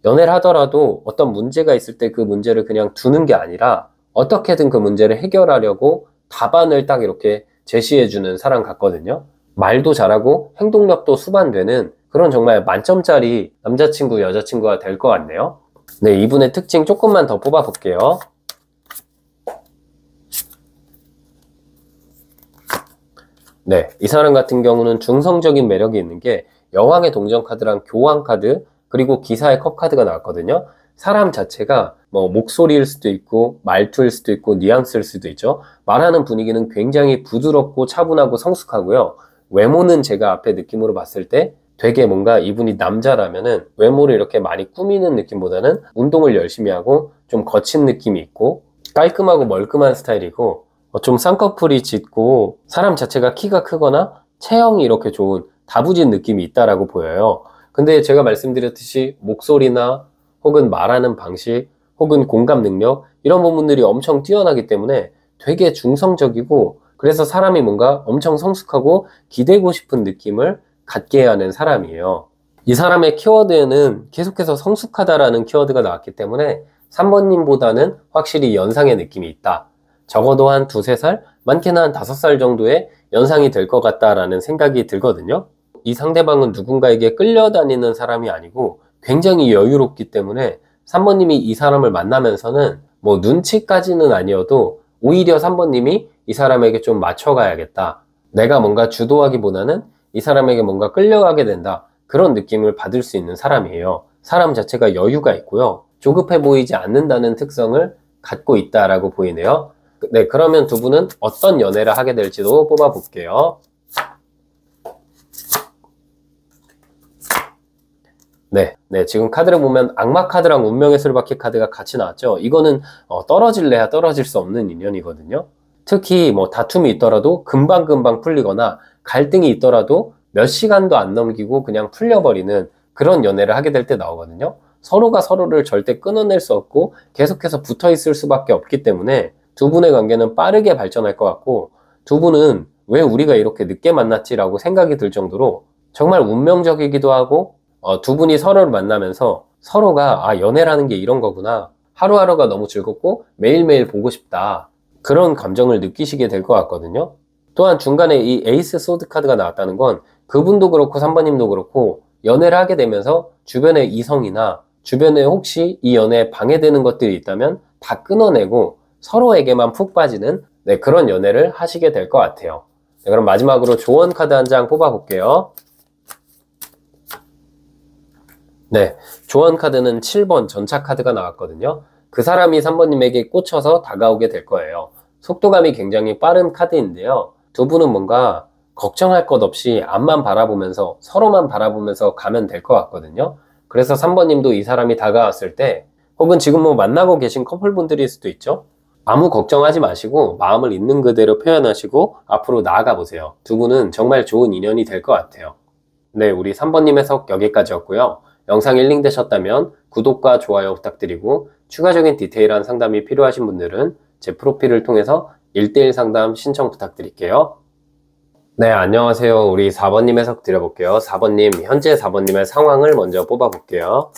연애를 하더라도 어떤 문제가 있을 때 그 문제를 그냥 두는 게 아니라 어떻게든 그 문제를 해결하려고 답안을 딱 이렇게 제시해주는 사람 같거든요. 말도 잘하고 행동력도 수반되는 그런 정말 만점짜리 남자친구, 여자친구가 될 것 같네요. 네, 이분의 특징 조금만 더 뽑아 볼게요. 네, 이 사람 같은 경우는 중성적인 매력이 있는 게 여왕의 동전 카드랑 교황 카드, 그리고 기사의 컵 카드가 나왔거든요. 사람 자체가 뭐 목소리일 수도 있고 말투일 수도 있고 뉘앙스일 수도 있죠. 말하는 분위기는 굉장히 부드럽고 차분하고 성숙하고요. 외모는 제가 앞에 느낌으로 봤을 때 되게 뭔가 이분이 남자라면은 외모를 이렇게 많이 꾸미는 느낌보다는 운동을 열심히 하고 좀 거친 느낌이 있고 깔끔하고 멀끔한 스타일이고, 좀 쌍꺼풀이 짙고 사람 자체가 키가 크거나 체형이 이렇게 좋은 다부진 느낌이 있다라고 보여요. 근데 제가 말씀드렸듯이 목소리나 혹은 말하는 방식, 혹은 공감 능력, 이런 부분들이 엄청 뛰어나기 때문에 되게 중성적이고, 그래서 사람이 뭔가 엄청 성숙하고 기대고 싶은 느낌을 갖게 하는 사람이에요. 이 사람의 키워드에는 계속해서 성숙하다라는 키워드가 나왔기 때문에 3번님보다는 확실히 연상의 느낌이 있다. 적어도 한 2~3살, 많게는 한 5살 정도의 연상이 될 것 같다라는 생각이 들거든요. 이 상대방은 누군가에게 끌려다니는 사람이 아니고 굉장히 여유롭기 때문에 3번님이 이 사람을 만나면서는 뭐 눈치까지는 아니어도 오히려 3번님이 이 사람에게 좀 맞춰가야겠다. 내가 뭔가 주도하기보다는 이 사람에게 뭔가 끌려가게 된다. 그런 느낌을 받을 수 있는 사람이에요. 사람 자체가 여유가 있고요. 조급해 보이지 않는다는 특성을 갖고 있다라고 보이네요. 네, 그러면 두 분은 어떤 연애를 하게 될지도 뽑아볼게요. 네, 지금 카드를 보면 악마 카드랑 운명의 수레바퀴 카드가 같이 나왔죠. 이거는 떨어질래야 떨어질 수 없는 인연이거든요. 특히 뭐 다툼이 있더라도 금방금방 풀리거나 갈등이 있더라도 몇 시간도 안 넘기고 그냥 풀려버리는 그런 연애를 하게 될 때 나오거든요. 서로가 서로를 절대 끊어낼 수 없고 계속해서 붙어 있을 수밖에 없기 때문에 두 분의 관계는 빠르게 발전할 것 같고, 두 분은 왜 우리가 이렇게 늦게 만났지라고 생각이 들 정도로 정말 운명적이기도 하고, 두 분이 서로를 만나면서 서로가 연애라는 게 이런 거구나, 하루하루가 너무 즐겁고 매일매일 보고 싶다, 그런 감정을 느끼시게 될 것 같거든요. 또한 중간에 이 에이스 소드 카드가 나왔다는 건 그분도 그렇고 3번님도 그렇고 연애를 하게 되면서 주변의 이성이나 주변에 혹시 이 연애에 방해되는 것들이 있다면 다 끊어내고 서로에게만 푹 빠지는 그런 연애를 하시게 될 것 같아요. 그럼 마지막으로 조언 카드 한 장 뽑아볼게요. 네, 조언 카드는 7번 전차 카드가 나왔거든요. 그 사람이 3번님에게 꽂혀서 다가오게 될 거예요. 속도감이 굉장히 빠른 카드인데요. 두 분은 뭔가 걱정할 것 없이 앞만 바라보면서 서로만 바라보면서 가면 될 것 같거든요. 그래서 3번님도 이 사람이 다가왔을 때, 혹은 지금 뭐 만나고 계신 커플분들일 수도 있죠. 아무 걱정하지 마시고 마음을 있는 그대로 표현하시고 앞으로 나아가 보세요. 두 분은 정말 좋은 인연이 될 것 같아요. 네, 우리 3번님 해석 여기까지였고요. 영상이 힐링되셨다면 구독과 좋아요 부탁드리고, 추가적인 디테일한 상담이 필요하신 분들은 제 프로필을 통해서 1:1 상담 신청 부탁드릴게요. 네, 안녕하세요. 우리 4번님 해석 드려볼게요. 4번님, 현재 4번님의 상황을 먼저 뽑아볼게요.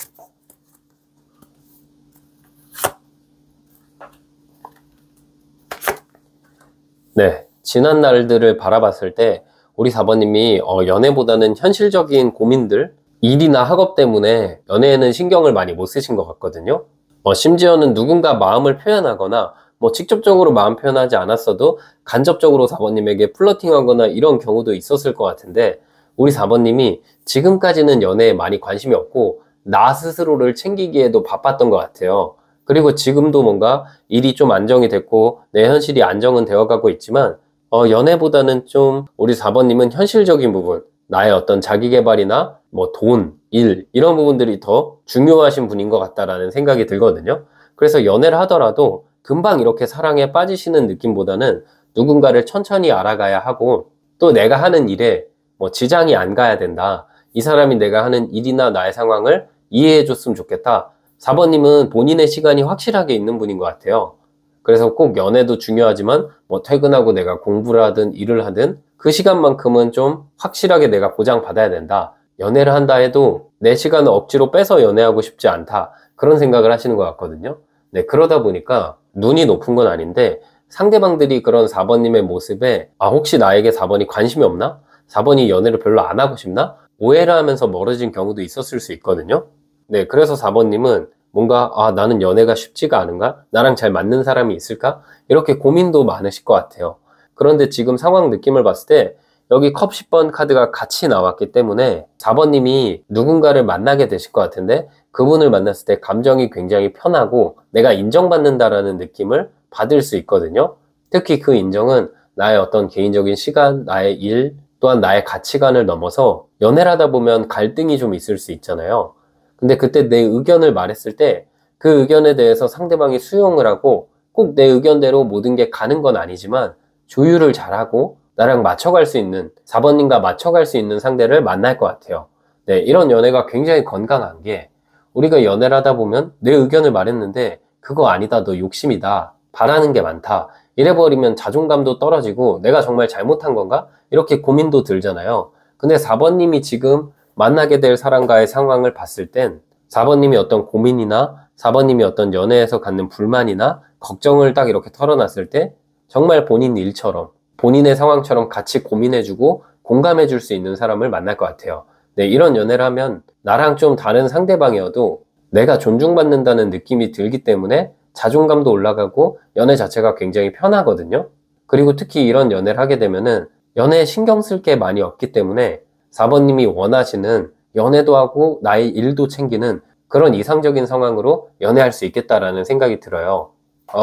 네, 지난 날들을 바라봤을 때 우리 4번님이 연애보다는 현실적인 고민들, 일이나 학업 때문에 연애에는 신경을 많이 못 쓰신 것 같거든요. 심지어는 누군가 마음을 표현하거나 뭐 직접적으로 마음 표현하지 않았어도 간접적으로 4번님에게 플러팅하거나 이런 경우도 있었을 것 같은데, 우리 4번님이 지금까지는 연애에 많이 관심이 없고 나 스스로를 챙기기에도 바빴던 것 같아요. 그리고 지금도 뭔가 일이 좀 안정이 됐고 내 현실이 안정은 되어가고 있지만 연애보다는 좀 우리 4번님은 현실적인 부분, 나의 어떤 자기계발이나 뭐 돈, 일, 이런 부분들이 더 중요하신 분인 것 같다라는 생각이 들거든요. 그래서 연애를 하더라도 금방 이렇게 사랑에 빠지시는 느낌보다는 누군가를 천천히 알아가야 하고, 또 내가 하는 일에 뭐 지장이 안 가야 된다, 이 사람이 내가 하는 일이나 나의 상황을 이해해 줬으면 좋겠다. 4번님은 본인의 시간이 확실하게 있는 분인 것 같아요. 그래서 꼭 연애도 중요하지만 뭐 퇴근하고 내가 공부를 하든 일을 하든 그 시간만큼은 좀 확실하게 내가 보장받아야 된다. 연애를 한다 해도 내 시간을 억지로 빼서 연애하고 싶지 않다, 그런 생각을 하시는 것 같거든요. 네, 그러다 보니까 눈이 높은 건 아닌데 상대방들이 그런 4번님의 모습에 혹시 나에게 4번이 관심이 없나? 4번이 연애를 별로 안 하고 싶나? 오해를 하면서 멀어진 경우도 있었을 수 있거든요. 네, 그래서 4번님은 뭔가 나는 연애가 쉽지가 않은가? 나랑 잘 맞는 사람이 있을까? 이렇게 고민도 많으실 것 같아요. 그런데 지금 상황 느낌을 봤을 때 여기 컵 10번 카드가 같이 나왔기 때문에 4번님이 누군가를 만나게 되실 것 같은데, 그분을 만났을 때 감정이 굉장히 편하고 내가 인정받는다라는 느낌을 받을 수 있거든요. 특히 그 인정은 나의 어떤 개인적인 시간, 나의 일, 또한 나의 가치관을 넘어서 연애를 하다 보면 갈등이 좀 있을 수 있잖아요. 근데 그때 내 의견을 말했을 때 그 의견에 대해서 상대방이 수용을 하고 꼭 내 의견대로 모든 게 가는 건 아니지만 조율을 잘하고 나랑 맞춰갈 수 있는, 4번님과 맞춰갈 수 있는 상대를 만날 것 같아요. 네, 이런 연애가 굉장히 건강한 게 우리가 연애를 하다 보면 내 의견을 말했는데 그거 아니다, 너 욕심이다, 바라는 게 많다, 이래버리면 자존감도 떨어지고 내가 정말 잘못한 건가? 이렇게 고민도 들잖아요. 근데 4번님이 지금 만나게 될 사람과의 상황을 봤을 땐 4번님이 어떤 고민이나 4번님이 어떤 연애에서 갖는 불만이나 걱정을 딱 이렇게 털어놨을 때 정말 본인 일처럼, 본인의 상황처럼 같이 고민해주고 공감해줄 수 있는 사람을 만날 것 같아요. 네, 이런 연애를 하면 나랑 좀 다른 상대방이어도 내가 존중받는다는 느낌이 들기 때문에 자존감도 올라가고 연애 자체가 굉장히 편하거든요. 그리고 특히 이런 연애를 하게 되면은 연애에 신경 쓸 게 많이 없기 때문에 4번님이 원하시는 연애도 하고 나의 일도 챙기는 그런 이상적인 상황으로 연애할 수 있겠다라는 생각이 들어요.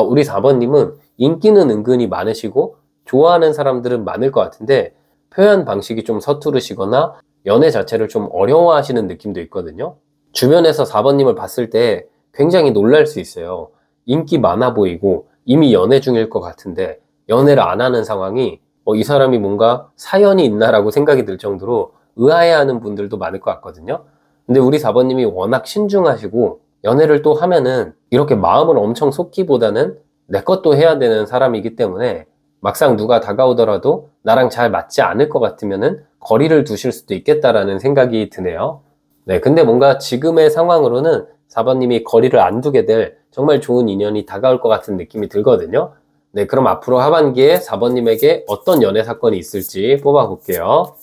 우리 4번님은 인기는 은근히 많으시고 좋아하는 사람들은 많을 것 같은데 표현 방식이 좀 서투르시거나 연애 자체를 좀 어려워하시는 느낌도 있거든요. 주변에서 4번님을 봤을 때 굉장히 놀랄 수 있어요. 인기 많아 보이고 이미 연애 중일 것 같은데 연애를 안 하는 상황이 이 사람이 뭔가 사연이 있나라고 생각이 들 정도로 의아해하는 분들도 많을 것 같거든요. 근데 우리 4번님이 워낙 신중하시고 연애를 또 하면은 이렇게 마음을 엄청 쏟기보다는 내 것도 해야 되는 사람이기 때문에 막상 누가 다가오더라도 나랑 잘 맞지 않을 것 같으면은 거리를 두실 수도 있겠다라는 생각이 드네요. 네, 근데 뭔가 지금의 상황으로는 4번님이 거리를 안 두게 될 정말 좋은 인연이 다가올 것 같은 느낌이 들거든요. 네, 그럼 앞으로 하반기에 4번님에게 어떤 연애 사건이 있을지 뽑아볼게요.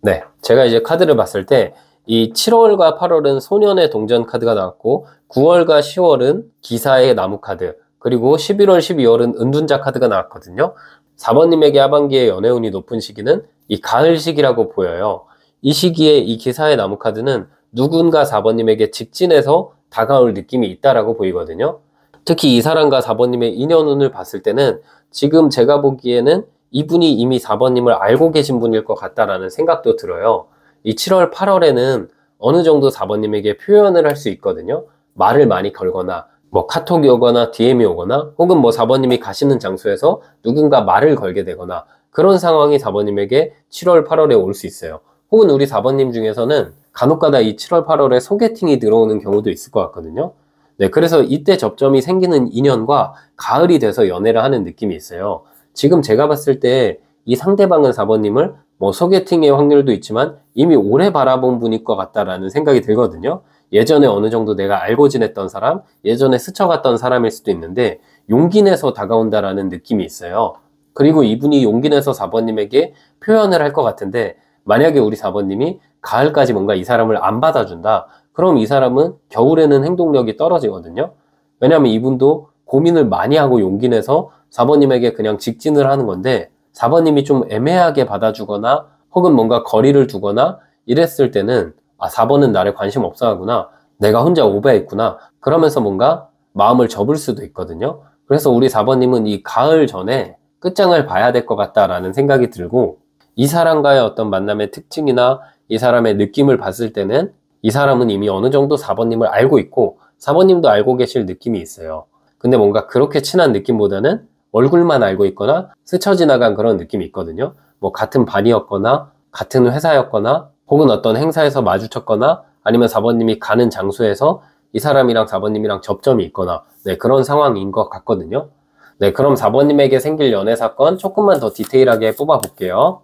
네, 제가 이제 카드를 봤을 때 이 7월과 8월은 소년의 동전 카드가 나왔고 9월과 10월은 기사의 나무 카드, 그리고 11월, 12월은 은둔자 카드가 나왔거든요. 4번님에게 하반기에 연애운이 높은 시기는 이 가을 시기라고 보여요. 이 시기에 이 기사의 나무 카드는 누군가 4번님에게 직진해서 다가올 느낌이 있다라고 보이거든요. 특히 이 사람과 4번님의 인연운을 봤을 때는 지금 제가 보기에는 이분이 이미 4번님을 알고 계신 분일 것 같다라는 생각도 들어요. 이 7월, 8월에는 어느 정도 4번님에게 표현을 할 수 있거든요. 말을 많이 걸거나 뭐 카톡이 오거나 DM이 오거나 혹은 뭐 4번님이 가시는 장소에서 누군가 말을 걸게 되거나 그런 상황이 4번님에게 7월, 8월에 올 수 있어요. 혹은 우리 4번님 중에서는 간혹가다 이 7월, 8월에 소개팅이 들어오는 경우도 있을 것 같거든요. 네, 그래서 이때 접점이 생기는 인연과 가을이 돼서 연애를 하는 느낌이 있어요. 지금 제가 봤을 때 이 상대방은 4번님을 뭐 소개팅의 확률도 있지만 이미 오래 바라본 분일 것 같다라는 생각이 들거든요. 예전에 어느 정도 내가 알고 지냈던 사람, 예전에 스쳐갔던 사람일 수도 있는데 용기 내서 다가온다라는 느낌이 있어요. 그리고 이분이 용기 내서 4번님에게 표현을 할 것 같은데 만약에 우리 4번님이 가을까지 뭔가 이 사람을 안 받아준다, 그럼 이 사람은 겨울에는 행동력이 떨어지거든요. 왜냐하면 이분도 고민을 많이 하고 용기 내서 4번님에게 그냥 직진을 하는 건데 4번님이 좀 애매하게 받아주거나 혹은 뭔가 거리를 두거나 이랬을 때는 4번은 나를 관심 없어 하구나, 내가 혼자 오버했구나, 그러면서 뭔가 마음을 접을 수도 있거든요. 그래서 우리 4번님은 이 가을 전에 끝장을 봐야 될 것 같다라는 생각이 들고, 이 사람과의 어떤 만남의 특징이나 이 사람의 느낌을 봤을 때는 이 사람은 이미 어느 정도 4번님을 알고 있고 4번님도 알고 계실 느낌이 있어요. 근데 뭔가 그렇게 친한 느낌보다는 얼굴만 알고 있거나 스쳐 지나간 그런 느낌이 있거든요. 뭐 같은 반이었거나 같은 회사였거나 혹은 어떤 행사에서 마주쳤거나 아니면 4번님이 가는 장소에서 이 사람이랑 4번님이랑 접점이 있거나 네, 그런 상황인 것 같거든요. 네, 그럼 4번님에게 생길 연애 사건 조금만 더 디테일하게 뽑아볼게요.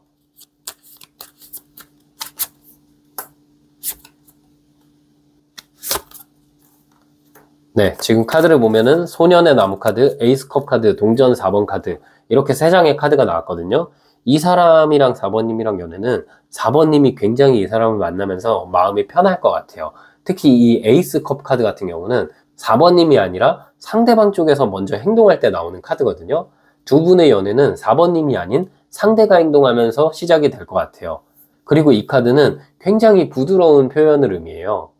네, 지금 카드를 보면은 소년의 나무 카드, 에이스컵 카드, 동전 4번 카드 이렇게 3장의 카드가 나왔거든요. 이 사람이랑 4번님이랑 연애는 4번님이 굉장히 이 사람을 만나면서 마음이 편할 것 같아요. 특히 이 에이스컵 카드 같은 경우는 4번님이 아니라 상대방 쪽에서 먼저 행동할 때 나오는 카드거든요. 두 분의 연애는 4번님이 아닌 상대가 행동하면서 시작이 될 것 같아요. 그리고 이 카드는 굉장히 부드러운 표현을 의미해요.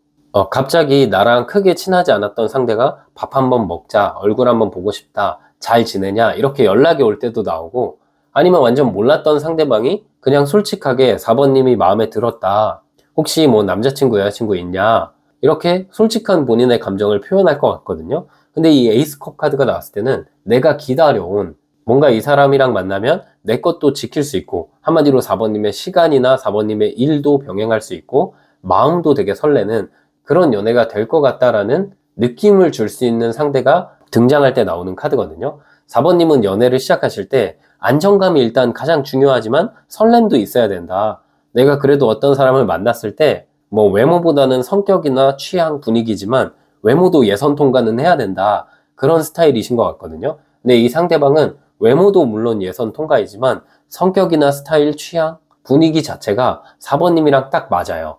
갑자기 나랑 크게 친하지 않았던 상대가 밥 한번 먹자, 얼굴 한번 보고 싶다, 잘 지내냐 이렇게 연락이 올 때도 나오고, 아니면 완전 몰랐던 상대방이 그냥 솔직하게 4번님이 마음에 들었다, 혹시 뭐 남자친구 여자친구 있냐, 이렇게 솔직한 본인의 감정을 표현할 것 같거든요. 근데 이 에이스컵 카드가 나왔을 때는 내가 기다려온, 뭔가 이 사람이랑 만나면 내 것도 지킬 수 있고, 한마디로 4번님의 시간이나 4번님의 일도 병행할 수 있고, 마음도 되게 설레는 그런 연애가 될 것 같다라는 느낌을 줄 수 있는 상대가 등장할 때 나오는 카드거든요. 4번님은 연애를 시작하실 때 안정감이 일단 가장 중요하지만 설렘도 있어야 된다. 내가 그래도 어떤 사람을 만났을 때 뭐 외모보다는 성격이나 취향, 분위기지만 외모도 예선 통과는 해야 된다. 그런 스타일이신 것 같거든요. 근데 이 상대방은 외모도 물론 예선 통과이지만 성격이나 스타일, 취향, 분위기 자체가 4번님이랑 딱 맞아요.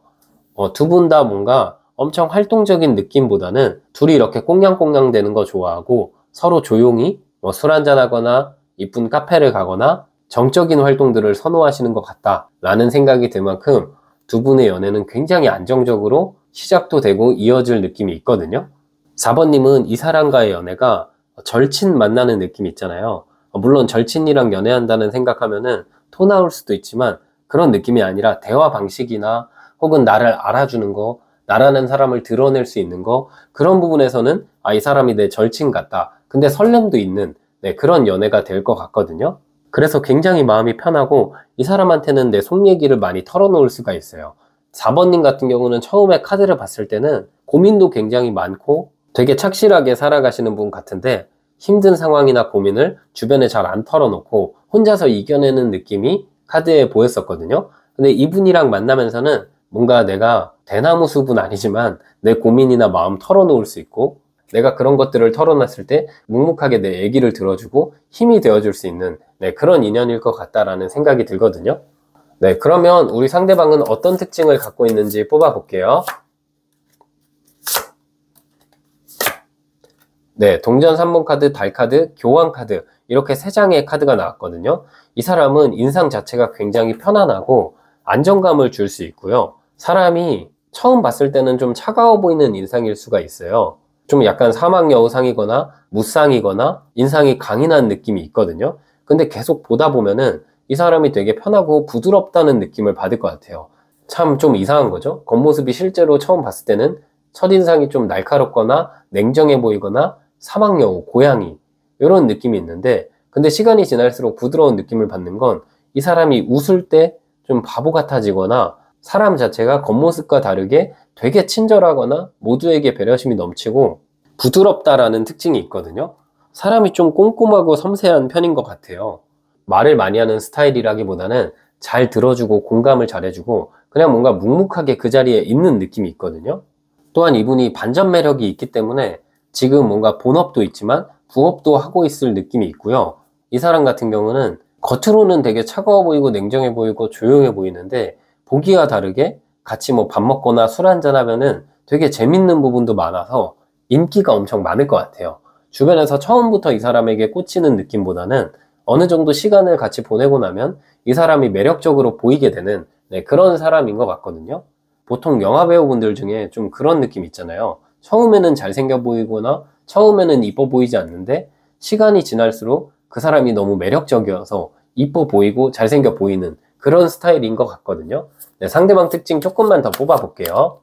두 분 다 뭔가 엄청 활동적인 느낌보다는 둘이 이렇게 꽁냥꽁냥 되는 거 좋아하고 서로 조용히 술 한잔 하거나 이쁜 카페를 가거나 정적인 활동들을 선호하시는 것 같다라는 생각이 들 만큼 두 분의 연애는 굉장히 안정적으로 시작도 되고 이어질 느낌이 있거든요. 4번님은 이 사람과의 연애가 절친 만나는 느낌이 있잖아요. 물론 절친이랑 연애한다는 생각하면은 토 나올 수도 있지만 그런 느낌이 아니라 대화 방식이나 혹은 나를 알아주는 거, 나라는 사람을 드러낼 수 있는 거, 그런 부분에서는 이 사람이 내 절친 같다. 근데 설렘도 있는 그런 연애가 될 것 같거든요. 그래서 굉장히 마음이 편하고 이 사람한테는 내 속 얘기를 많이 털어놓을 수가 있어요. 4번님 같은 경우는 처음에 카드를 봤을 때는 고민도 굉장히 많고 되게 착실하게 살아가시는 분 같은데 힘든 상황이나 고민을 주변에 잘 안 털어놓고 혼자서 이겨내는 느낌이 카드에 보였었거든요. 근데 이분이랑 만나면서는 뭔가 내가 대나무 숲은 아니지만 내 고민이나 마음 털어놓을 수 있고 내가 그런 것들을 털어놨을 때 묵묵하게 내 얘기를 들어주고 힘이 되어줄 수 있는 그런 인연일 것 같다라는 생각이 들거든요. 그러면 우리 상대방은 어떤 특징을 갖고 있는지 뽑아볼게요. 동전 3번 카드, 달 카드, 교환 카드 이렇게 3장의 카드가 나왔거든요. 이 사람은 인상 자체가 굉장히 편안하고 안정감을 줄 수 있고요. 사람이 처음 봤을 때는 좀 차가워 보이는 인상일 수가 있어요. 좀 약간 사막여우상이거나 무쌍이거나 인상이 강인한 느낌이 있거든요. 근데 계속 보다 보면은 이 사람이 되게 편하고 부드럽다는 느낌을 받을 것 같아요. 참 좀 이상한 거죠. 겉모습이 실제로 처음 봤을 때는 첫인상이 좀 날카롭거나 냉정해 보이거나 사막여우, 고양이 이런 느낌이 있는데 근데 시간이 지날수록 부드러운 느낌을 받는 건 이 사람이 웃을 때 좀 바보 같아지거나 사람 자체가 겉모습과 다르게 되게 친절하거나 모두에게 배려심이 넘치고 부드럽다라는 특징이 있거든요. 사람이 좀 꼼꼼하고 섬세한 편인 것 같아요. 말을 많이 하는 스타일이라기보다는 잘 들어주고 공감을 잘해주고 그냥 뭔가 묵묵하게 그 자리에 있는 느낌이 있거든요. 또한 이분이 반전 매력이 있기 때문에 지금 뭔가 본업도 있지만 부업도 하고 있을 느낌이 있고요. 이 사람 같은 경우는 겉으로는 되게 차가워 보이고 냉정해 보이고 조용해 보이는데 보기와 다르게 같이 뭐 밥 먹거나 술 한잔 하면은 되게 재밌는 부분도 많아서 인기가 엄청 많을 것 같아요. 주변에서 처음부터 이 사람에게 꽂히는 느낌보다는 어느 정도 시간을 같이 보내고 나면 이 사람이 매력적으로 보이게 되는 그런 사람인 것 같거든요. 보통 영화배우분들 중에 좀 그런 느낌 있잖아요. 처음에는 잘생겨 보이거나 처음에는 이뻐 보이지 않는데 시간이 지날수록 그 사람이 너무 매력적이어서 이뻐 보이고 잘생겨 보이는 그런 스타일인 것 같거든요. 상대방 특징 조금만 더 뽑아볼게요.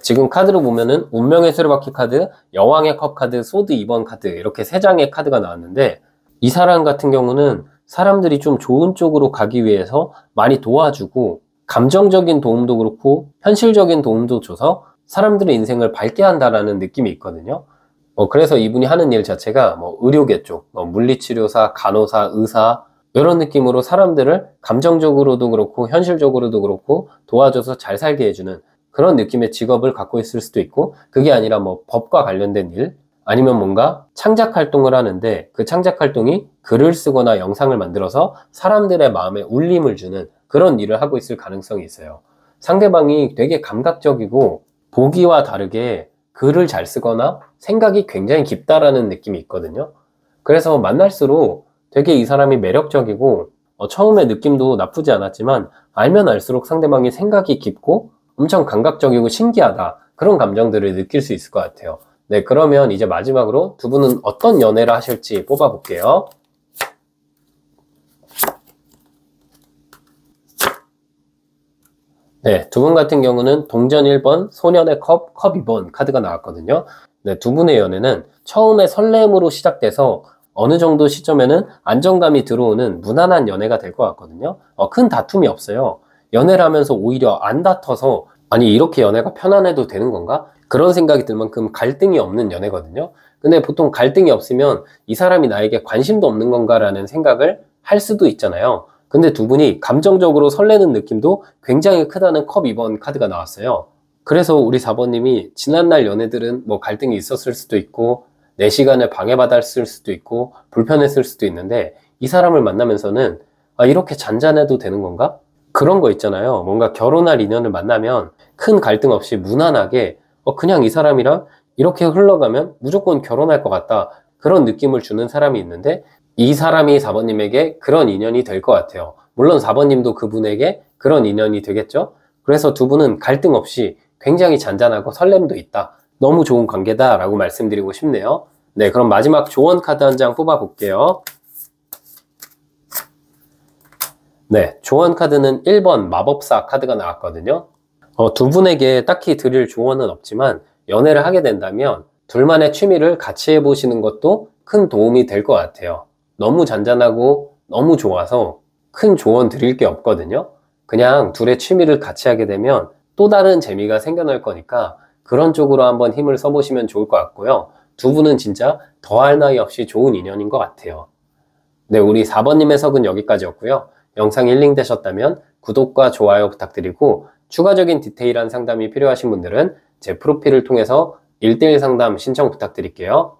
지금 카드로 보면은 운명의 수레바퀴 카드, 여왕의 컵 카드, 소드 2번 카드 이렇게 3장의 카드가 나왔는데 이 사람 같은 경우는 사람들이 좀 좋은 쪽으로 가기 위해서 많이 도와주고 감정적인 도움도 그렇고 현실적인 도움도 줘서 사람들의 인생을 밝게 한다라는 느낌이 있거든요. 그래서 이분이 하는 일 자체가 뭐 의료계 쪽, 물리치료사, 간호사, 의사 이런 느낌으로 사람들을 감정적으로도 그렇고 현실적으로도 그렇고 도와줘서 잘 살게 해주는 그런 느낌의 직업을 갖고 있을 수도 있고 그게 아니라 뭐 법과 관련된 일 아니면 뭔가 창작 활동을 하는데 그 창작 활동이 글을 쓰거나 영상을 만들어서 사람들의 마음에 울림을 주는 그런 일을 하고 있을 가능성이 있어요. 상대방이 되게 감각적이고 보기와 다르게 글을 잘 쓰거나 생각이 굉장히 깊다라는 느낌이 있거든요. 그래서 만날수록 되게 이 사람이 매력적이고 처음에 느낌도 나쁘지 않았지만 알면 알수록 상대방이 생각이 깊고 엄청 감각적이고 신기하다 그런 감정들을 느낄 수 있을 것 같아요. 그러면 이제 마지막으로 두 분은 어떤 연애를 하실지 뽑아볼게요. 두 분 같은 경우는 동전 1번, 소년의 컵, 컵 2번 카드가 나왔거든요. 네, 두 분의 연애는 처음에 설렘으로 시작돼서 어느 정도 시점에는 안정감이 들어오는 무난한 연애가 될 것 같거든요. 큰 다툼이 없어요. 연애를 하면서 오히려 안 다퉈서 아니 이렇게 연애가 편안해도 되는 건가? 그런 생각이 들 만큼 갈등이 없는 연애거든요. 근데 보통 갈등이 없으면 이 사람이 나에게 관심도 없는 건가라는 생각을 할 수도 있잖아요. 근데 두 분이 감정적으로 설레는 느낌도 굉장히 크다는 컵 2번 카드가 나왔어요. 그래서 우리 4번님이 지난날 연애들은 뭐 갈등이 있었을 수도 있고 내 시간을 방해받았을 수도 있고 불편했을 수도 있는데 이 사람을 만나면서는 아, 이렇게 잔잔해도 되는 건가? 그런 거 있잖아요. 뭔가 결혼할 인연을 만나면 큰 갈등 없이 무난하게 그냥 이 사람이랑 이렇게 흘러가면 무조건 결혼할 것 같다. 그런 느낌을 주는 사람이 있는데 이 사람이 4번님에게 그런 인연이 될 것 같아요. 물론 4번님도 그분에게 그런 인연이 되겠죠? 그래서 두 분은 갈등 없이 굉장히 잔잔하고 설렘도 있다. 너무 좋은 관계다 라고 말씀드리고 싶네요. 네, 그럼 마지막 조언 카드 한 장 뽑아 볼게요. 네, 조언 카드는 1번 마법사 카드가 나왔거든요. 두 분에게 딱히 드릴 조언은 없지만 연애를 하게 된다면 둘만의 취미를 같이 해보시는 것도 큰 도움이 될 것 같아요. 너무 잔잔하고 너무 좋아서 큰 조언 드릴 게 없거든요. 그냥 둘의 취미를 같이 하게 되면 또 다른 재미가 생겨날 거니까 그런 쪽으로 한번 힘을 써보시면 좋을 것 같고요. 두 분은 진짜 더할 나위 없이 좋은 인연인 것 같아요. 네, 우리 4번님 해석은 여기까지였고요. 영상 힐링 되셨다면 구독과 좋아요 부탁드리고 추가적인 디테일한 상담이 필요하신 분들은 제 프로필을 통해서 1대1 상담 신청 부탁드릴게요.